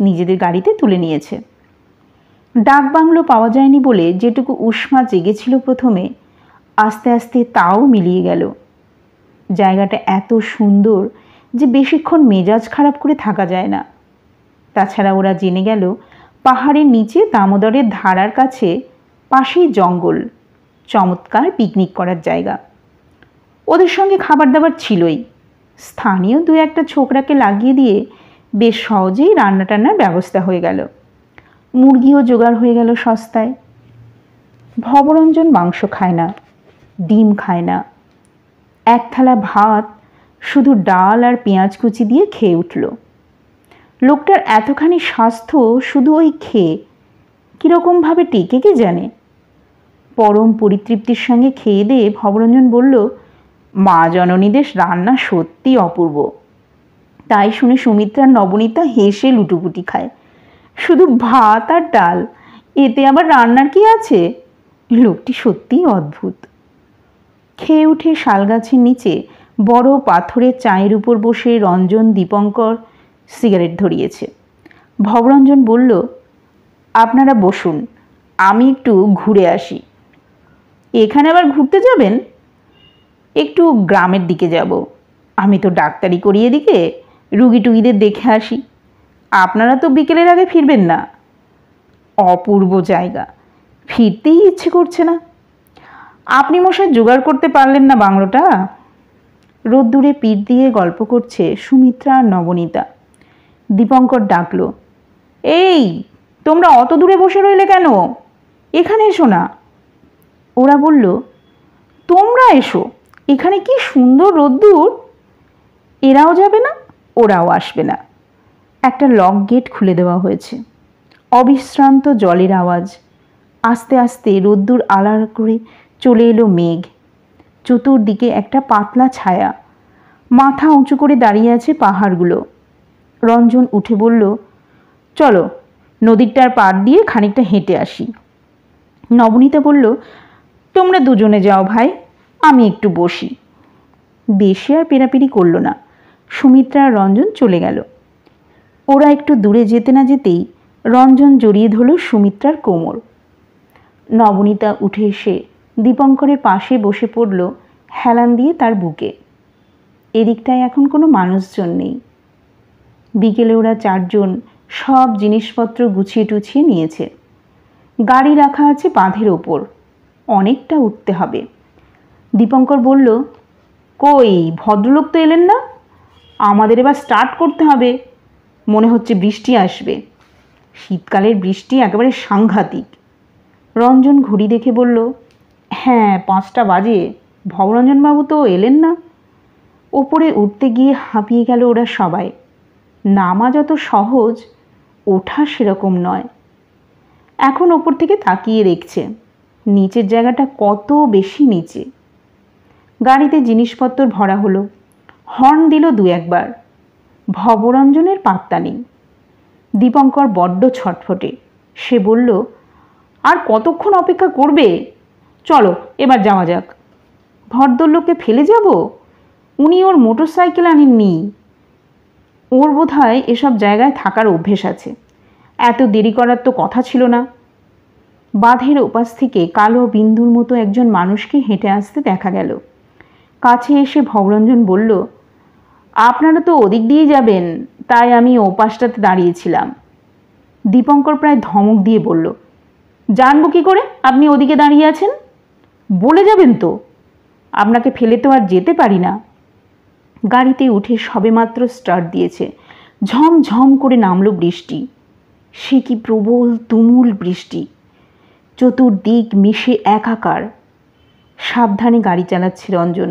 নিজেদের গাড়িতে তুলে নিয়েছে। ডাক বাংলো পাওয়া যায়নি বলে যেটুকু উষ্মা জেগেছিল প্রথমে, আস্তে আস্তে তাও মিলিয়ে গেল। জায়গাটা এত সুন্দর যে বেশিক্ষণ মেজাজ খারাপ করে থাকা যায় না। তাছাড়া ওরা জেনে গেল পাহাড়ের নিচে দামোদরের ধারার কাছে পাশেই জঙ্গল, চমৎকার পিকনিক করার জায়গা। ওদের সঙ্গে খাবার দাবার ছিলই, স্থানীয় 2-1 ছোকরাকে লাগিয়ে দিয়ে বেশ সহজেই রান্না টান্নার ব্যবস্থা হয়ে গেল। মুরগিও জোগাড় হয়ে গেল সস্তায়। ভবরঞ্জন মাংস খায় না, ডিম খায় না। 1 থালা ভাত শুধু ডাল আর পেঁয়াজ কুচি দিয়ে খেয়ে উঠল। লোকটার এতখানি স্বাস্থ্য শুধু ওই খেয়ে কীরকমভাবে টেকে কে জানে। পরম পরিতৃপ্তির সঙ্গে খেয়ে দিয়ে ভবরঞ্জন বলল, মা জননীদের রান্না সত্যি অপূর্ব। তাই শুনে সুমিত্রা আর নবনীতা হেসে লুটুপুটি খায়। শুধু ভাত আর ডাল, এতে আবার রান্নার কি আছে? লোকটি সত্যিই অদ্ভুত। খেয়ে উঠে শালগাছের নিচে বড় পাথরের চায়ের উপর বসে রঞ্জন দীপঙ্কর সিগারেট ধরিয়েছে। ভবরঞ্জন বলল, আপনারা বসুন, আমি একটু ঘুরে আসি। এখানে আবার ঘুরতে যাবেন? একটু গ্রামের দিকে যাব, আমি তো ডাক্তারি করি এদিকে, রুগী টুগীদের দেখে আসি। আপনারা তো বিকেলের আগে ফিরবেন না। অপূর্ব জায়গা, ফিরতেই ইচ্ছে করছে না। আপনি মশাই জোগাড় করতে পারলেন না বাংলোটা? রোদ্দুরে পিঠ দিয়ে গল্প করছে সুমিত্রা আর নবনীতা। দীপঙ্কর ডাকলো, এই তোমরা অত দূরে বসে রইলে কেন? এখানে এসো না। ওরা বলল, তোমরা এসো, এখানে কি সুন্দর রোদ্দুর। এরাও যাবে না, ওরাও আসবে না। একটা লক গেট খুলে দেওয়া হয়েছে। অবিশ্রান্ত জলের আওয়াজ। আস্তে আস্তে রোদ্দুর আড়াল করে চলে এলো মেঘ। চতুর্দিকে একটা পাতলা ছায়া। মাথা উঁচু করে দাঁড়িয়ে আছে পাহাড়গুলো। রঞ্জন উঠে বলল, চলো নদীরটার পাড় দিয়ে খানিকটা হেঁটে আসি। নবনীতা বলল, তোমরা দুজনে যাও ভাই, আমি একটু বসি। বেশি আর পেরাপিরি করল না। সুমিত্রা আর রঞ্জন চলে গেল। ওরা একটু দূরে যেতে না যেতেই রঞ্জন জড়িয়ে ধরল সুমিত্রার কোমর। নবনীতা উঠে এসে দীপঙ্করের পাশে বসে পড়ল হেলান দিয়ে তার বুকে। এদিকটায় এখন কোনো মানুষজন নেই। বিকেলে ওরা 4 জন সব জিনিসপত্র গুছিয়ে টুছিয়ে নিয়েছে। গাড়ি রাখা আছে বাঁধের ওপর, অনেকটা উঠতে হবে। দীপঙ্কর বলল, কই ভদ্রলোক তো এলেন না? আমাদের এবার স্টার্ট করতে হবে, মনে হচ্ছে বৃষ্টি আসবে। শীতকালের বৃষ্টি একেবারে সাংঘাতিক। রঞ্জন ঘড়ি দেখে বলল, হ্যাঁ 5টা বাজে, ভবরঞ্জনবাবু তো এলেন না। ওপরে উঠতে গিয়ে হাঁপিয়ে গেল ওরা সবাই। নামা যত সহজ, ওঠা সেরকম নয়। এখন ওপর থেকে তাকিয়ে দেখছে নিচের জায়গাটা কত বেশি নিচে। গাড়িতে জিনিসপত্র ভরা হলো। হর্ন দিল 2-1 বার। ভবরঞ্জনের পাত্তা নেই। দীপঙ্কর বড্ড ছটফটে। সে বলল, আর কতক্ষণ অপেক্ষা করবে? চলো এবার যাওয়া যাক। ভদ্রলোককে ফেলে যাব? উনি ওর মোটরসাইকেল আনেননি। ওর বোধহয় এসব জায়গায় থাকার অভ্যেস আছে। এত দেরি করার তো কথা ছিল না। বাঁধের ওপাশ থেকে কালো বিন্দুর মতো একজন মানুষকে হেঁটে আসতে দেখা গেল। কাছে এসে ভবরঞ্জন বলল, আপনারা তো ওদিক দিয়ে যাবেন, তাই আমি ওপাশটাতে দাঁড়িয়েছিলাম। দীপঙ্কর প্রায় ধমক দিয়ে বলল, জানবো কি করে আপনি ওদিকে দাঁড়িয়ে আছেন? বলে যাবেন তো, আপনাকে ফেলে তো আর যেতে পারি না। গাড়িতে উঠে সবেমাত্র স্টার্ট দিয়েছে, ঝমঝম করে নামলো বৃষ্টি। সে কি প্রবল তুমুল বৃষ্টি, চতুর্দিক মিশে একাকার। সাবধানে গাড়ি চালাচ্ছে রঞ্জন।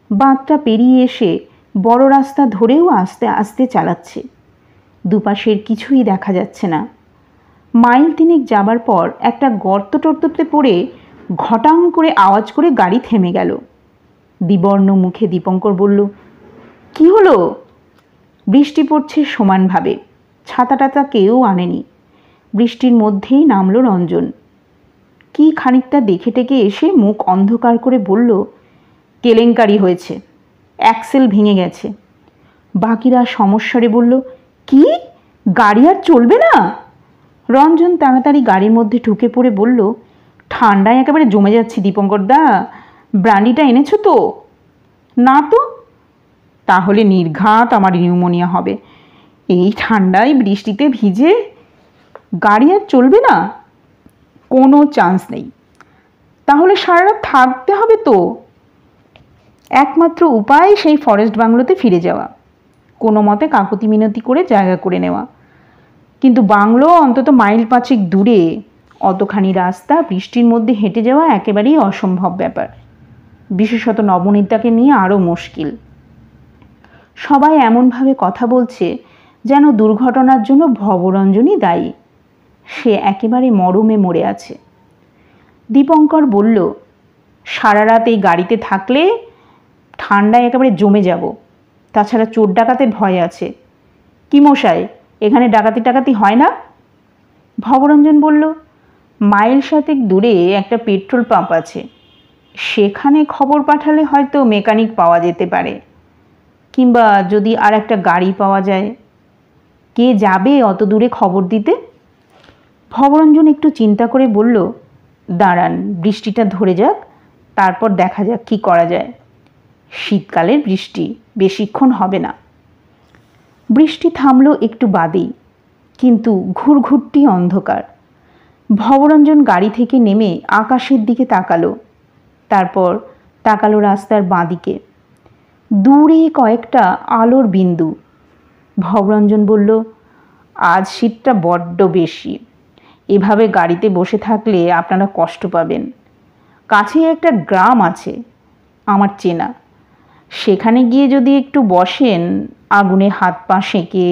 বাঁধটা পেরিয়ে এসে বড় রাস্তা ধরেও আস্তে আস্তে চালাচ্ছে। দুপাশের কিছুই দেখা যাচ্ছে না। মাইল তিনেক যাবার পর একটা গর্ত টর্ততে পড়ে ঘটাং করে আওয়াজ করে গাড়ি থেমে গেল। বিবর্ণ মুখে দীপঙ্কর বলল, কি হলো? বৃষ্টি পড়ছে সমানভাবে, ছাতা টাতা কেউ আনেনি। বৃষ্টির মধ্যেই নামল রঞ্জন। কি খানিকটা দেখে টেকে এসে মুখ অন্ধকার করে বলল, কেলেঙ্কারি হয়েছে, অ্যাক্সেল ভেঙে গেছে। বাকিরা সমস্যারে বলল, কি, গাড়ি আর চলবে না? রঞ্জন তাড়াতাড়ি গাড়ির মধ্যে ঢুকে পড়ে বলল, ঠান্ডায় একেবারে জমে যাচ্ছি দীপঙ্কর দা, ব্রান্ডিটা এনেছো তো? না তো। তাহলে নির্ঘাত আমার নিউমোনিয়া হবে। এই ঠান্ডায় বৃষ্টিতে ভিজে গাড়ি আর চলবে না? কোনো চান্স নেই। তাহলে সারা রাত থাকতে হবে তো। একমাত্র উপায় সেই ফরেস্ট বাংলোতে ফিরে যাওয়া, কোনো মতে কাকুতি মিনতি করে জায়গা করে নেওয়া। কিন্তু বাংলো অন্তত মাইল 5 দূরে, অতখানি রাস্তা বৃষ্টির মধ্যে হেঁটে যাওয়া একেবারেই অসম্ভব ব্যাপার। বিশেষত নবনীতাকে নিয়ে আরও মুশকিল। সবাই এমনভাবে কথা বলছে যেন দুর্ঘটনার জন্য ভবরঞ্জনই দায়ী। সে একেবারে মরমে মরে আছে। দীপঙ্কর বলল, সারা রাত এই গাড়িতে থাকলে ঠান্ডায় একেবারে জমে যাব। তাছাড়া চোর ডাকাতের ভয় আছে। কি মশাই, এখানে ডাকাতি টাকাতি হয় না? ভবরঞ্জন বলল, মাইল 7 দূরে একটা পেট্রোল পাম্প আছে, সেখানে খবর পাঠালে হয়তো মেকানিক পাওয়া যেতে পারে, কিংবা যদি আর একটা গাড়ি পাওয়া যায়। কে যাবে অত দূরে খবর দিতে? ভবরঞ্জন একটু চিন্তা করে বলল, দাঁড়ান, বৃষ্টিটা ধরে যাক, তারপর দেখা যাক কি করা যায়। শীতকালের বৃষ্টি, বেশিক্ষণ হবে না। বৃষ্টি থামল একটু বাদেই, কিন্তু ঘুরঘুরটি অন্ধকার। ভবরঞ্জন গাড়ি থেকে নেমে আকাশের দিকে তাকালো, তারপর তাকালো রাস্তার বাঁদিকে। দূরে কয়েকটা আলোর বিন্দু। ভবরঞ্জন বলল, আজ শীতটা বড্ড বেশি। এভাবে গাড়িতে বসে থাকলে আপনারা কষ্ট পাবেন। কাছেই একটা গ্রাম আছে আমার চেনা, সেখানে গিয়ে যদি একটু বসেন, আগুনে হাত পা সেঁকে।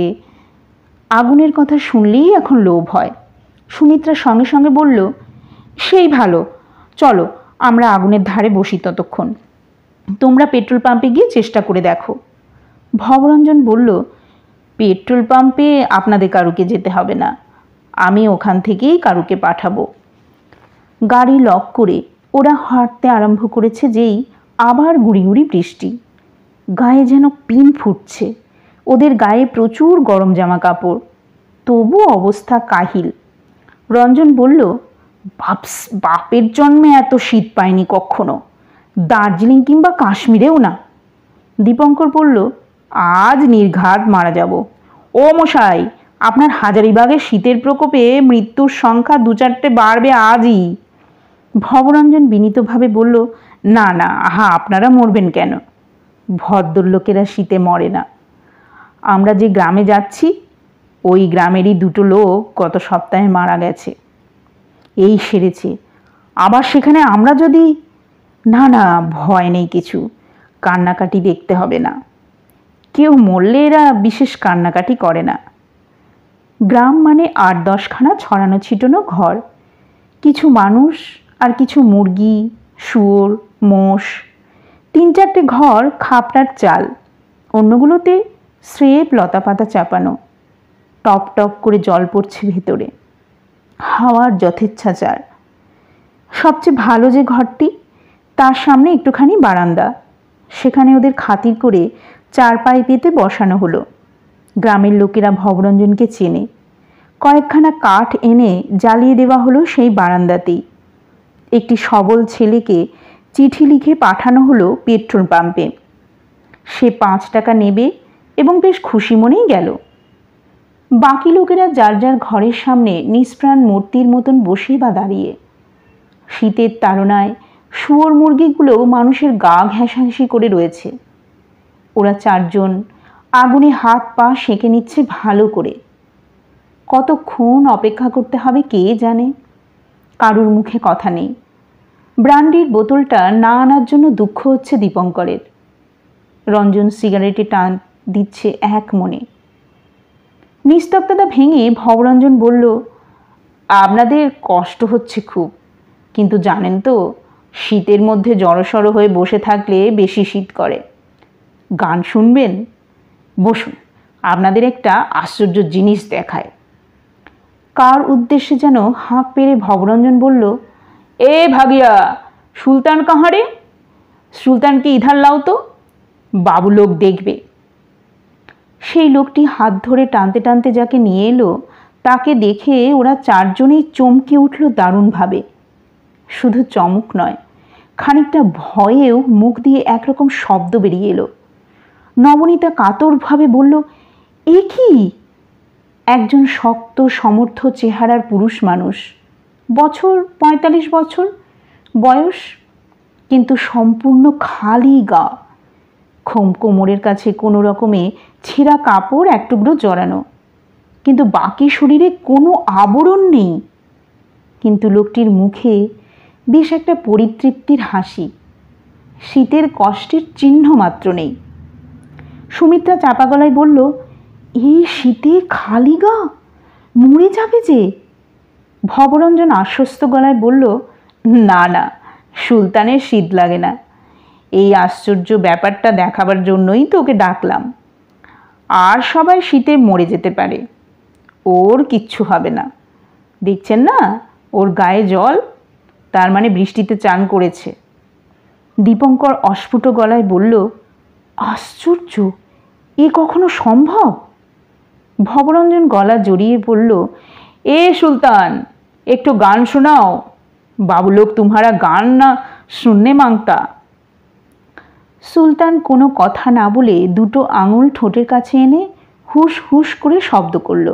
আগুনের কথা শুনলেই এখন লোভ হয়। সুমিত্রা সঙ্গে সঙ্গে বলল, সেই ভালো, চলো আমরা আগুনের ধারে বসি ততক্ষণ। তোমরা পেট্রোল পাম্পে গিয়ে চেষ্টা করে দেখো। ভবরঞ্জন বলল, পেট্রোল পাম্পে আপনাদের কারুকে যেতে হবে না, আমি ওখান থেকেই কারুকে পাঠাবো। গাড়ি লক করে ওরা হাঁটতে আরম্ভ করেছে যেই আবার গুড়ি গুড়ি বৃষ্টি। গায়ে যেন পিন ফুটছে। ওদের গায়ে প্রচুর গরম জামা কাপড়, তবু অবস্থা কাহিল। রঞ্জন বলল, বাপের জন্মে এত শীত পায়নি কখনো, দার্জিলিং কিংবা কাশ্মীরেও না। দীপঙ্কর বলল, আজ নির্ঘাত মারা যাব। ও মশাই, আপনার হাজারিবাগের শীতের প্রকোপে মৃত্যুর সংখ্যা 2-4টে বাড়বে আজই। ভবরঞ্জন বিনীতভাবে বলল, না না, আপনারা মরবেন কেন? ভদ্রলোকেরা শীতে মরে না। আমরা যে গ্রামে যাচ্ছি, ওই গ্রামেরই 2টো লোক গত সপ্তাহে মারা গেছে। এই সেরেছে। আবার সেখানে আমরা যদি... না না, ভয় নেই কিছু, কান্নাকাটি দেখতে হবে না। কেউ মরলে এরা বিশেষ কান্নাকাটি করে না। গ্রাম মানে 8-10খানা ছড়ানো ছিটানো ঘর, কিছু মানুষ আর কিছু মুরগি, শুয়োর, মোষ। 3-4টে ঘর খাপড়ার চাল, অন্যগুলোতে স্রেফ লতাপাতা চাপানো। টপ টপ করে জল পড়ছে ভেতরে, হাওয়ার যথেচ্ছাচার। সবচেয়ে ভালো যে ঘরটি, তার সামনে একটুখানি বারান্দা, সেখানে ওদের খাতির করে চারপাই পেতে বসানো হলো। গ্রামের লোকেরা ভবরঞ্জনকে চেনে। কয়েকখানা কাঠ এনে জ্বালিয়ে দেওয়া হলো সেই বারান্দাতেই। একটি সবল ছেলেকে চিঠি লিখে পাঠানো হলো পেট্রোল পাম্পে। সে 5 টাকা নেবে এবং বেশ খুশি মনেই গেল। বাকি লোকেরা যার যার ঘরের সামনে নিষ্প্রাণ মূর্তির মতন বসে বা দাঁড়িয়ে। শীতের তাড়নায় শুয়োর মুরগিগুলো মানুষের গা ঘেঁষাঘেঁষি করে রয়েছে। ওরা 4 জন আগুনে হাত পা সেঁকে নিচ্ছে ভালো করে। কতক্ষণ অপেক্ষা করতে হবে কে জানে। কারুর মুখে কথা নেই। ব্রান্ডির বোতলটা না আনার জন্য দুঃখ হচ্ছে দীপঙ্করের। রঞ্জন সিগারেটে টান দিচ্ছে এক মনে। নিস্তব্ধতা ভেঙে ভবরঞ্জন বলল, আপনাদের কষ্ট হচ্ছে খুব, কিন্তু জানেন তো শীতের মধ্যে জড়সড় হয়ে বসে থাকলে বেশি শীত করে। গান শুনবেন? বসুন, আপনাদের একটা আশ্চর্য জিনিস দেখায়। কার উদ্দেশ্যে যেন হাঁক পেরে ভবরঞ্জন বলল, এ ভাগিয়া, সুলতান কাহারে? সুলতানকে ইধার লাও তো, বাবু লোক দেখবে। সেই লোকটি হাত ধরে টানতে টানতে যাকে নিয়ে এলো তাকে দেখে ওরা চারজনেই চমকে উঠল দারুণভাবে। শুধু চমক নয়, খানিকটা ভয়েও মুখ দিয়ে একরকম শব্দ বেরিয়ে এলো। নবনীতা কাতরভাবে বলল, এ কি? একজন শক্ত সমর্থ চেহারার পুরুষ মানুষ, বছর ৪৫ বছর বয়স, কিন্তু সম্পূর্ণ খালি গা, কোমরের কাছে কোনো রকমে ছেঁড়া কাপড় এক টুকরো জড়ানো, কিন্তু বাকি শরীরে কোনো আবরণ নেই। কিন্তু লোকটির মুখে বেশ একটা পরিতৃপ্তির হাসি, শীতের কষ্টের চিহ্ন মাত্র নেই। সুমিত্রা চাপা গলায় বলল, এই শীতে খালি গা, মরে যাবে যে। ভবরঞ্জন আশ্বস্ত গলায় বলল, না না, সুলতানের শীত লাগে না। এই আশ্চর্য ব্যাপারটা দেখাবার জন্যই তো ওকে ডাকলাম। আর সবাই শীতে মরে যেতে পারে, ওর কিচ্ছু হবে না। দেখছেন না ওর গায়ে জল, তার মানে বৃষ্টিতে চান করেছে। দীপঙ্কর অস্ফুট গলায় বলল, আশ্চর্য, এ কখনো সম্ভব? ভবরঞ্জন গলা জড়িয়ে বলল, এ সুলতান, একটু গান শোনাও, বাবু লোক तुम्हारा গান না শুননে মাংতা। সুলতান কোনো কথা না বলে দুটো আঙুল ঠোঁটের কাছে এনে হুস হুস করে শব্দ করল।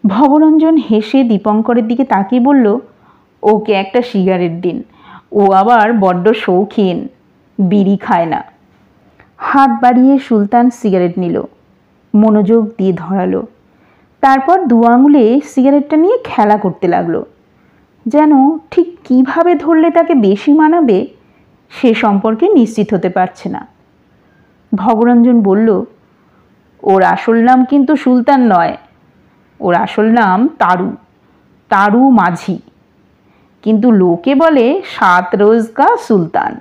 ভবরঞ্জন হেসে দীপঙ্করের দিকে তাকিয়ে বলল, ওকে একটা সিগারেট দিন, ও আবার বড্ড শৌখিন, বিড়ি খায় না। হাত বাড়িয়ে সুলতান সিগারেট নিল, মনোযোগ দিয়ে ধরালো, তারপর দু আঙুলে সিগারেটটা নিয়ে খেলা করতে লাগলো। যেন ঠিক কিভাবে ধরলে তাকে বেশি মানাবে সে সম্পর্কে নিশ্চিত হতে পারছে না। ভবরঞ্জন বলল, ওর আসল নাম কিন্তু সুলতান নয়, ওর আসল নাম তারু, তারু মাঝি, কিন্তু লোকে বলে ৭ রোজ কা সুলতান।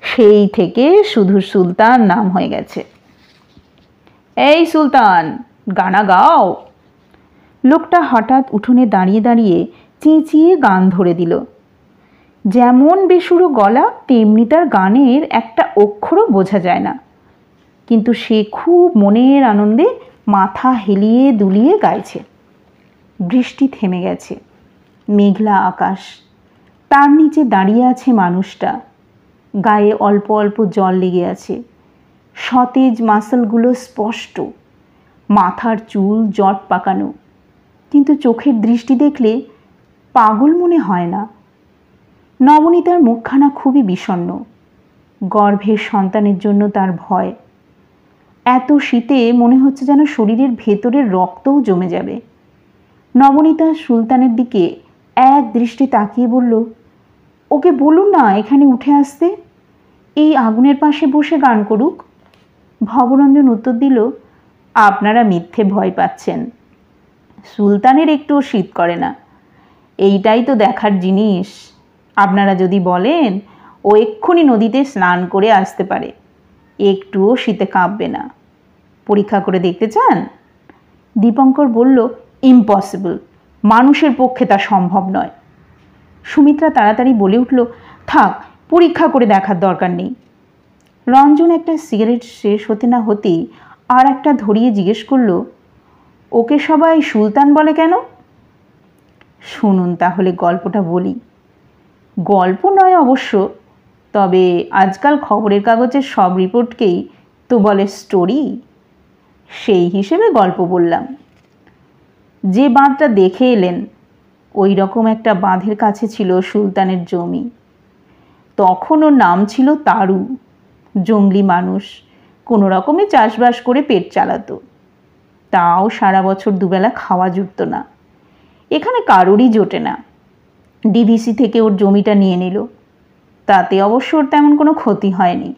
সেই থেকে শুধু সুলতান নাম হয়ে গেছে। এই সুলতান, গানা গাও। লোকটা হঠাৎ উঠোনে দাঁড়িয়ে দাঁড়িয়ে চেঁচিয়ে গান ধরে দিল। যেমন বেসুরো গলা তেমনি তার গানের একটা অক্ষরও বোঝা যায় না, কিন্তু সে খুব মনের আনন্দে মাথা হেলিয়ে দুলিয়ে গাইছে। বৃষ্টি থেমে গেছে, মেঘলা আকাশ, তার নিচে দাঁড়িয়ে আছে মানুষটা, গায়ে অল্প অল্প জল লেগে আছে, সতেজ মাসলগুলো স্পষ্ট, মাথার চুল জট পাকানো, কিন্তু চোখের দৃষ্টি দেখলে পাগল মনে হয় না। নবনীতার মুখখানা খুবই বিষণ্ণ, গর্ভের সন্তানের জন্য তার ভয়। এত শীতে মনে হচ্ছে যেন শরীরের ভেতরের রক্তও জমে যাবে। নবনীতা সুলতানের দিকে এক দৃষ্টি তাকিয়ে বলল, ওকে বলুন না এখানে উঠে আসতে, এই আগুনের পাশে বসে গান করুক। ভবরঞ্জন উত্তর দিল, আপনারা মিথ্যে ভয় পাচ্ছেন, সুলতানের একটুও শীত করে না, এইটাই তো দেখার জিনিস। আপনারা যদি বলেন ও এক্ষুনি নদীতে স্নান করে আসতে পারে, একটুও শীতে কাঁপবে না, পরীক্ষা করে দেখতে চান? দীপঙ্কর বলল, ইম্পসিবল, মানুষের পক্ষে তা সম্ভব নয়। সুমিত্রা তাড়াতাড়ি বলে উঠল, থাক, পরীক্ষা করে দেখার দরকার নেই। রঞ্জন একটা সিগারেট শেষ হতে না হতেই আর একটা ধরিয়ে জিজ্ঞেস করল, ওকে সবাই সুলতান বলে কেন? শুনুন তাহলে গল্পটা বলি। গল্প নয় অবশ্য, তবে আজকাল খবরের কাগজের সব রিপোর্টকেই তো বলে স্টোরি, সেই হিসেবে গল্প বললাম। যে বাঁধটা দেখে এলেন ওই রকম একটা বাঁধের কাছে ছিল সুলতানের জমি। তখন ওর নাম ছিল তারু, জঙ্গলি মানুষ, কোনো রকমে চাষবাস করে পেট চালাতো, তাও সারা বছর দুবেলা খাওয়া জুটত না। এখানে কারোরই জোটে না। ডিভিসি থেকে ওর জমিটা নিয়ে নিল, তাতে অবশ্য ওর তেমন কোনো ক্ষতি হয়নি।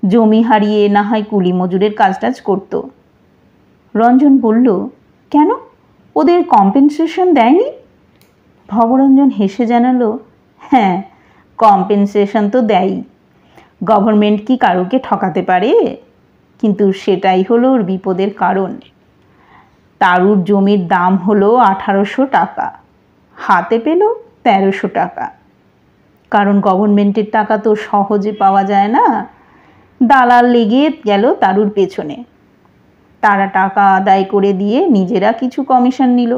জমি হারিয়ে না হয় কুলি মজুরের কাজ টাজ করতো। রঞ্জন বলল, কেন, ওদের কম্পেনসেশন দেয়নি? ভবরঞ্জন হেসে জানালো, হ্যাঁ, কম্পেনসেশন তো দেয়ই। গভর্নমেন্ট কি কারোকে ঠকাতে পারে? কিন্তু সেটাই হলো ওর বিপদের কারণ। তারুর জমির দাম হলো 1800 টাকা, হাতে পেল 1300 টাকা। কারণ গভর্নমেন্টের টাকা তো সহজে পাওয়া যায় না, দালাল লেগে গেল তারুর পেছনে। তারা টাকা আদায় করে দিয়ে নিজেরা কিছু কমিশন নিল,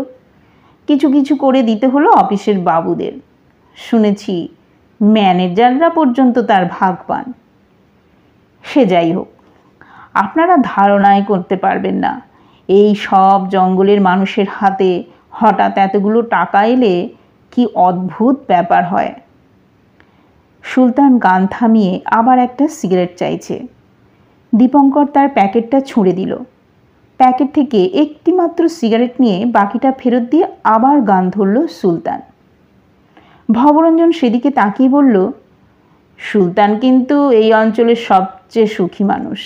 কিছু কিছু করে দিতে হলো অফিসের বাবুদের। শুনেছি ম্যানেজাররা পর্যন্ত তার ভাগ পান। সে যাই হোক, আপনারা ধারণাই করতে পারবেন না এই সব জঙ্গলের মানুষের হাতে হঠাৎ এতগুলো টাকা এলে কি অদ্ভুত ব্যাপার হয়। সুলতান গান থামিয়ে আবার একটা সিগারেট চাইছে। দীপঙ্কর তার প্যাকেটটা ছুঁড়ে দিল। প্যাকেট থেকে একটি মাত্র সিগারেট নিয়ে বাকিটা ফেরত দিয়ে আবার গান ধরল সুলতান। ভবরঞ্জন সেদিকে তাকিয়ে বলল, সুলতান কিন্তু এই অঞ্চলের সবচেয়ে সুখী মানুষ।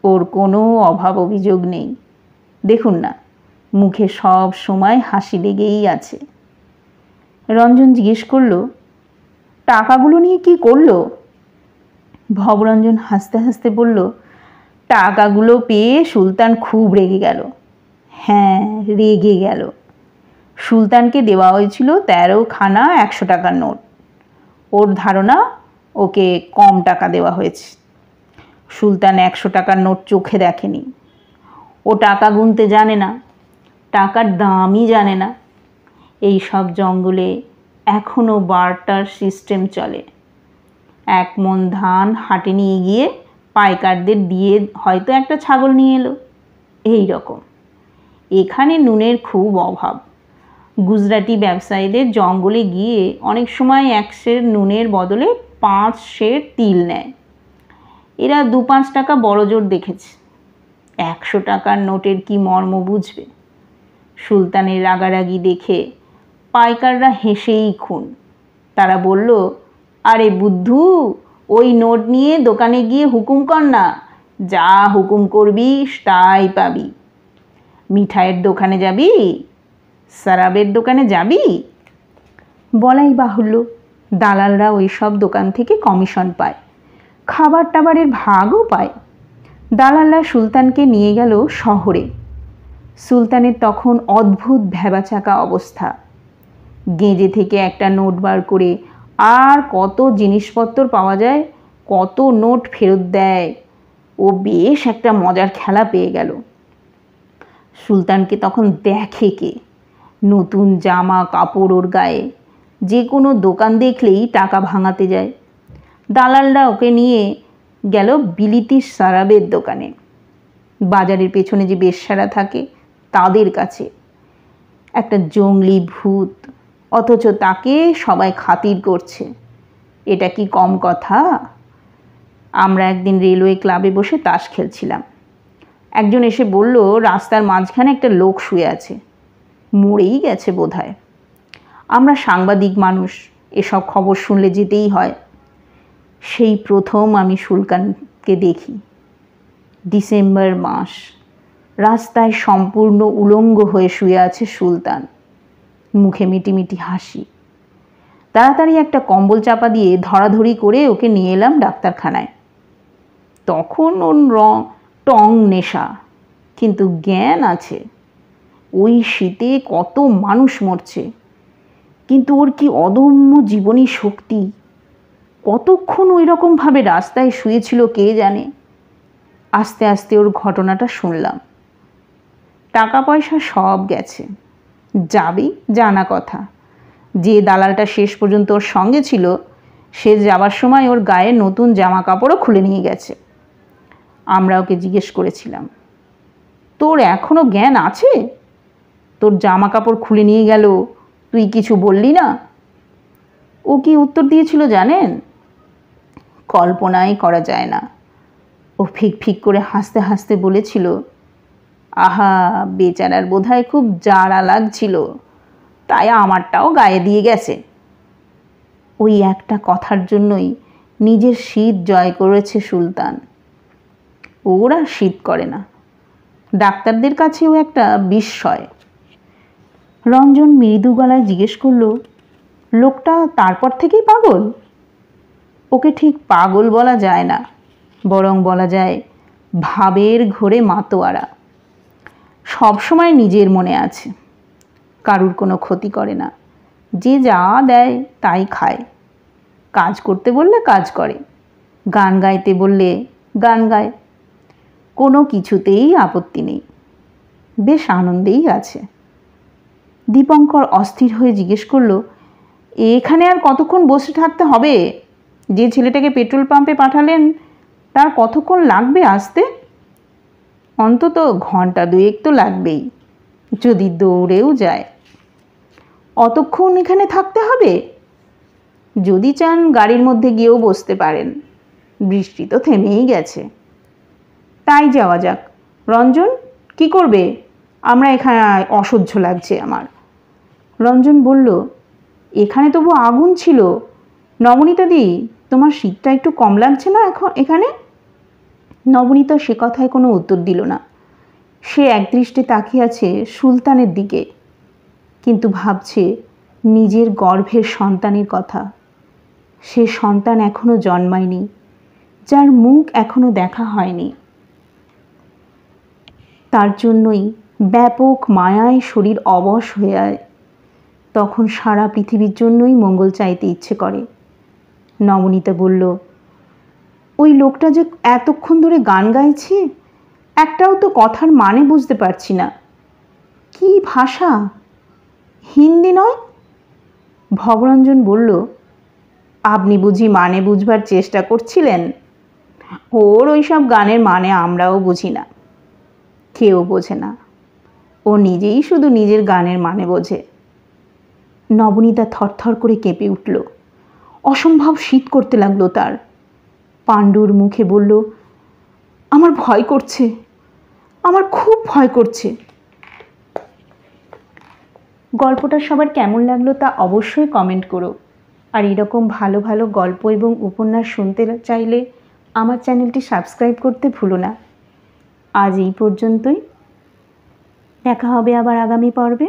ওর কোনো অভাব অভিযোগ নেই। দেখুন না, মুখে সব সময় হাসি লেগেই আছে। রঞ্জন জিজ্ঞেস করল, টাকাগুলো নিয়ে কি করলো? ভবরঞ্জন হাসতে হাসতে বলল, টাকাগুলো পেয়ে সুলতান খুব রেগে গেল। হ্যাঁ, রেগে গেল। সুলতানকে দেওয়া হয়েছিল 13 খানা 100 টাকার নোট। ওর ধারণা ওকে কম টাকা দেওয়া হয়েছে। সুলতান 100 টাকার নোট চোখে দেখেনি। ও টাকা গুনতে জানে না, টাকার দামই জানে না। এই সব জঙ্গলে এখনও বার্টার সিস্টেম চলে। 1 মণ ধান হাটে নিয়ে গিয়ে পাইকারদের দিয়ে হয়তো একটা ছাগল নিয়ে এলো, এই রকম। এখানে নুনের খুব অভাব। গুজরাটি ব্যবসায়ীদের জঙ্গলে গিয়ে অনেক সময় 1 সের নুনের বদলে 5 সের তিল নেয়। এরা 2-5 টাকা বড়জোর দেখেছে। 100 টাকার নোটের কি মর্ম বুঝবে? সুলতানের রাগারাগি দেখে পাইকাররা হেসেই খুন। তারা বলল, আরে বুদ্ধু, ওই নোট নিয়ে দোকানে গিয়ে হুকুম কর না, যা হুকুম করবি তাই পাবি। মিঠাইয়ের দোকানে যাবি? শরাবের দোকানে যাবি? বলাই বাহুল্য, দালালরা ওই সব দোকান থেকে কমিশন পায়, খাবার টাবারের ভাগও পায়। দালালরা সুলতানকে নিয়ে গেল শহরে। সুলতানের তখন অদ্ভুত ভ্যাবাচাকা অবস্থা। গেঁজে থেকে একটা নোট বার করে আর কত জিনিসপত্র পাওয়া যায়, কত নোট ফেরত দেয়। ও বেশ একটা মজার খেলা পেয়ে গেল। সুলতানকে তখন দেখে কে? নতুন জামা কাপড় ওর গায়ে, যে কোনো দোকান দেখলেই টাকা ভাঙাতে যায়। দালালরা ওকে নিয়ে গেল বিলিতি শরাবের দোকানে, বাজারের পেছনে যে বেশ্যারা থাকে তাদের কাছে। একটা জঙ্গলি ভূত, অথচ তাকে সবাই খাতির করছে। এটা কি কম কথা? আমরা একদিন রেলওয়ে ক্লাবে বসে তাস খেলছিলাম। একজন এসে বলল, রাস্তার মাঝখানে একটা লোক শুয়ে আছে, মরেই গেছে বোধহয়। আমরা সাংবাদিক মানুষ, এসব খবর শুনলে যেতেই হয়। সেই প্রথম আমি সুলতানকে দেখি। ডিসেম্বর মাস, রাস্তায় সম্পূর্ণ উলঙ্গ হয়ে শুয়ে আছে সুলতান, মুখে মিটিমিটি হাসি। তাড়াতাড়ি একটা কম্বল চাপা দিয়ে ধরাধরি করে ওকে নিয়ে এলাম ডাক্তারখানায়। তখন ওর টং নেশা, কিন্তু জ্ঞান আছে। ওই শীতে কত মানুষ মরছে, কিন্তু ওর কি অদম্য জীবনী শক্তি! কতক্ষণ ওই রকমভাবে রাস্তায় শুয়েছিল কে জানে। আস্তে আস্তে ওর ঘটনাটা শুনলাম। টাকা পয়সা সব গেছে, যাবেই জানা কথা। যে দালালটা শেষ পর্যন্ত ওর সঙ্গে ছিল, সে যাবার সময় ওর গায়ে নতুন জামা কাপড়ও খুলে নিয়ে গেছে। আমরা ওকে জিজ্ঞেস করেছিলাম, তোর এখনো জ্ঞান আছে? তোর জামা কাপড় খুলে নিয়ে গেল, তুই কিছু বললি না? ও কি উত্তর দিয়েছিল জানেন? কল্পনাই করা যায় না। ও ফিক ফিক করে হাসতে হাসতে বলেছিল, আহা, বেচারার বোধহয় খুব জাড়া লাগছিল, তাই আমারটাও গায়ে দিয়ে গেছে। ওই একটা কথার জন্যই নিজের শীত জয় করেছে সুলতান। ওরা শীত করে না, ডাক্তারদের কাছেও একটা বিস্ময়। রঞ্জন মৃদু গলায় জিজ্ঞেস করল, লোকটা তারপর থেকেই পাগল? ওকে ঠিক পাগল বলা যায় না, বরং বলা যায় ভাবের ঘোরে মাতোয়ারা। সবসময় নিজের মনে আছে, কারুর কোনো ক্ষতি করে না, যে যা দেয় তাই খায়। কাজ করতে বললে কাজ করে, গান গাইতে বললে গান গায়, কোনো কিছুতেই আপত্তি নেই, বেশ আনন্দেই আছে। দীপঙ্কর অস্থির হয়ে জিজ্ঞেস করল, এখানে আর কতক্ষণ বসে থাকতে হবে? যে ছেলেটাকে পেট্রোল পাম্পে পাঠালেন তার কতক্ষণ লাগবে আসতে? অন্তত ঘন্টা দুয়েক তো লাগবেই, যদি দৌড়েও যায়। অতক্ষণ এখানে থাকতে হবে? যদি চান গাড়ির মধ্যে গিয়েও বসতে পারেন, বৃষ্টি তো থেমেই গেছে। তাই যাওয়া যাক। রঞ্জন, কি করবে? আমরা এখানে অসহ্য লাগছে আমার। রঞ্জন বলল, এখানে তবু আগুন ছিল। নবনীতাদি, তোমার শীতটা একটু কম লাগছে না এখানে? নবনীতা সে কথায় কোনো উত্তর দিল না। সে একদৃষ্টে তাকিয়ে আছে সুলতানের দিকে, কিন্তু ভাবছে নিজের গর্ভের সন্তানের কথা। সে সন্তান এখনো জন্মায়নি, যার মুখ এখনো দেখা হয়নি। তার জন্যই ব্যাপক মায়ায় শরীর অবশ হয়ে যায়। তখন সারা পৃথিবীর জন্যই মঙ্গল চাইতে ইচ্ছে করে। নবনীতা বলল, ওই লোকটা যে এতক্ষণ ধরে গান গাইছে, একটাও তো কথার মানে বুঝতে পারছি না। কি ভাষা? হিন্দি নয়? ভবরঞ্জন বলল, আপনি বুঝি মানে বুঝবার চেষ্টা করছিলেন? ওর ওইসব গানের মানে আমরাও বুঝি না, কেউ বোঝে না। ও নিজেই শুধু নিজের গানের মানে বোঝে। নবনীতা থরথর করে কেঁপে উঠল। অসম্ভব শীত করতে লাগলো তার। পাণ্ডুর মুখে বলল, আমার ভয় করছে, আমার খুব ভয় করছে। গল্পটা সবার কেমন লাগলো তা অবশ্যই কমেন্ট করো। আর এরকম ভালো ভালো গল্প এবং উপন্যাস শুনতে চাইলে আমার চ্যানেলটি সাবস্ক্রাইব করতে ভুলো না। আজ এই পর্যন্তই, দেখা হবে আবার আগামী পর্বে।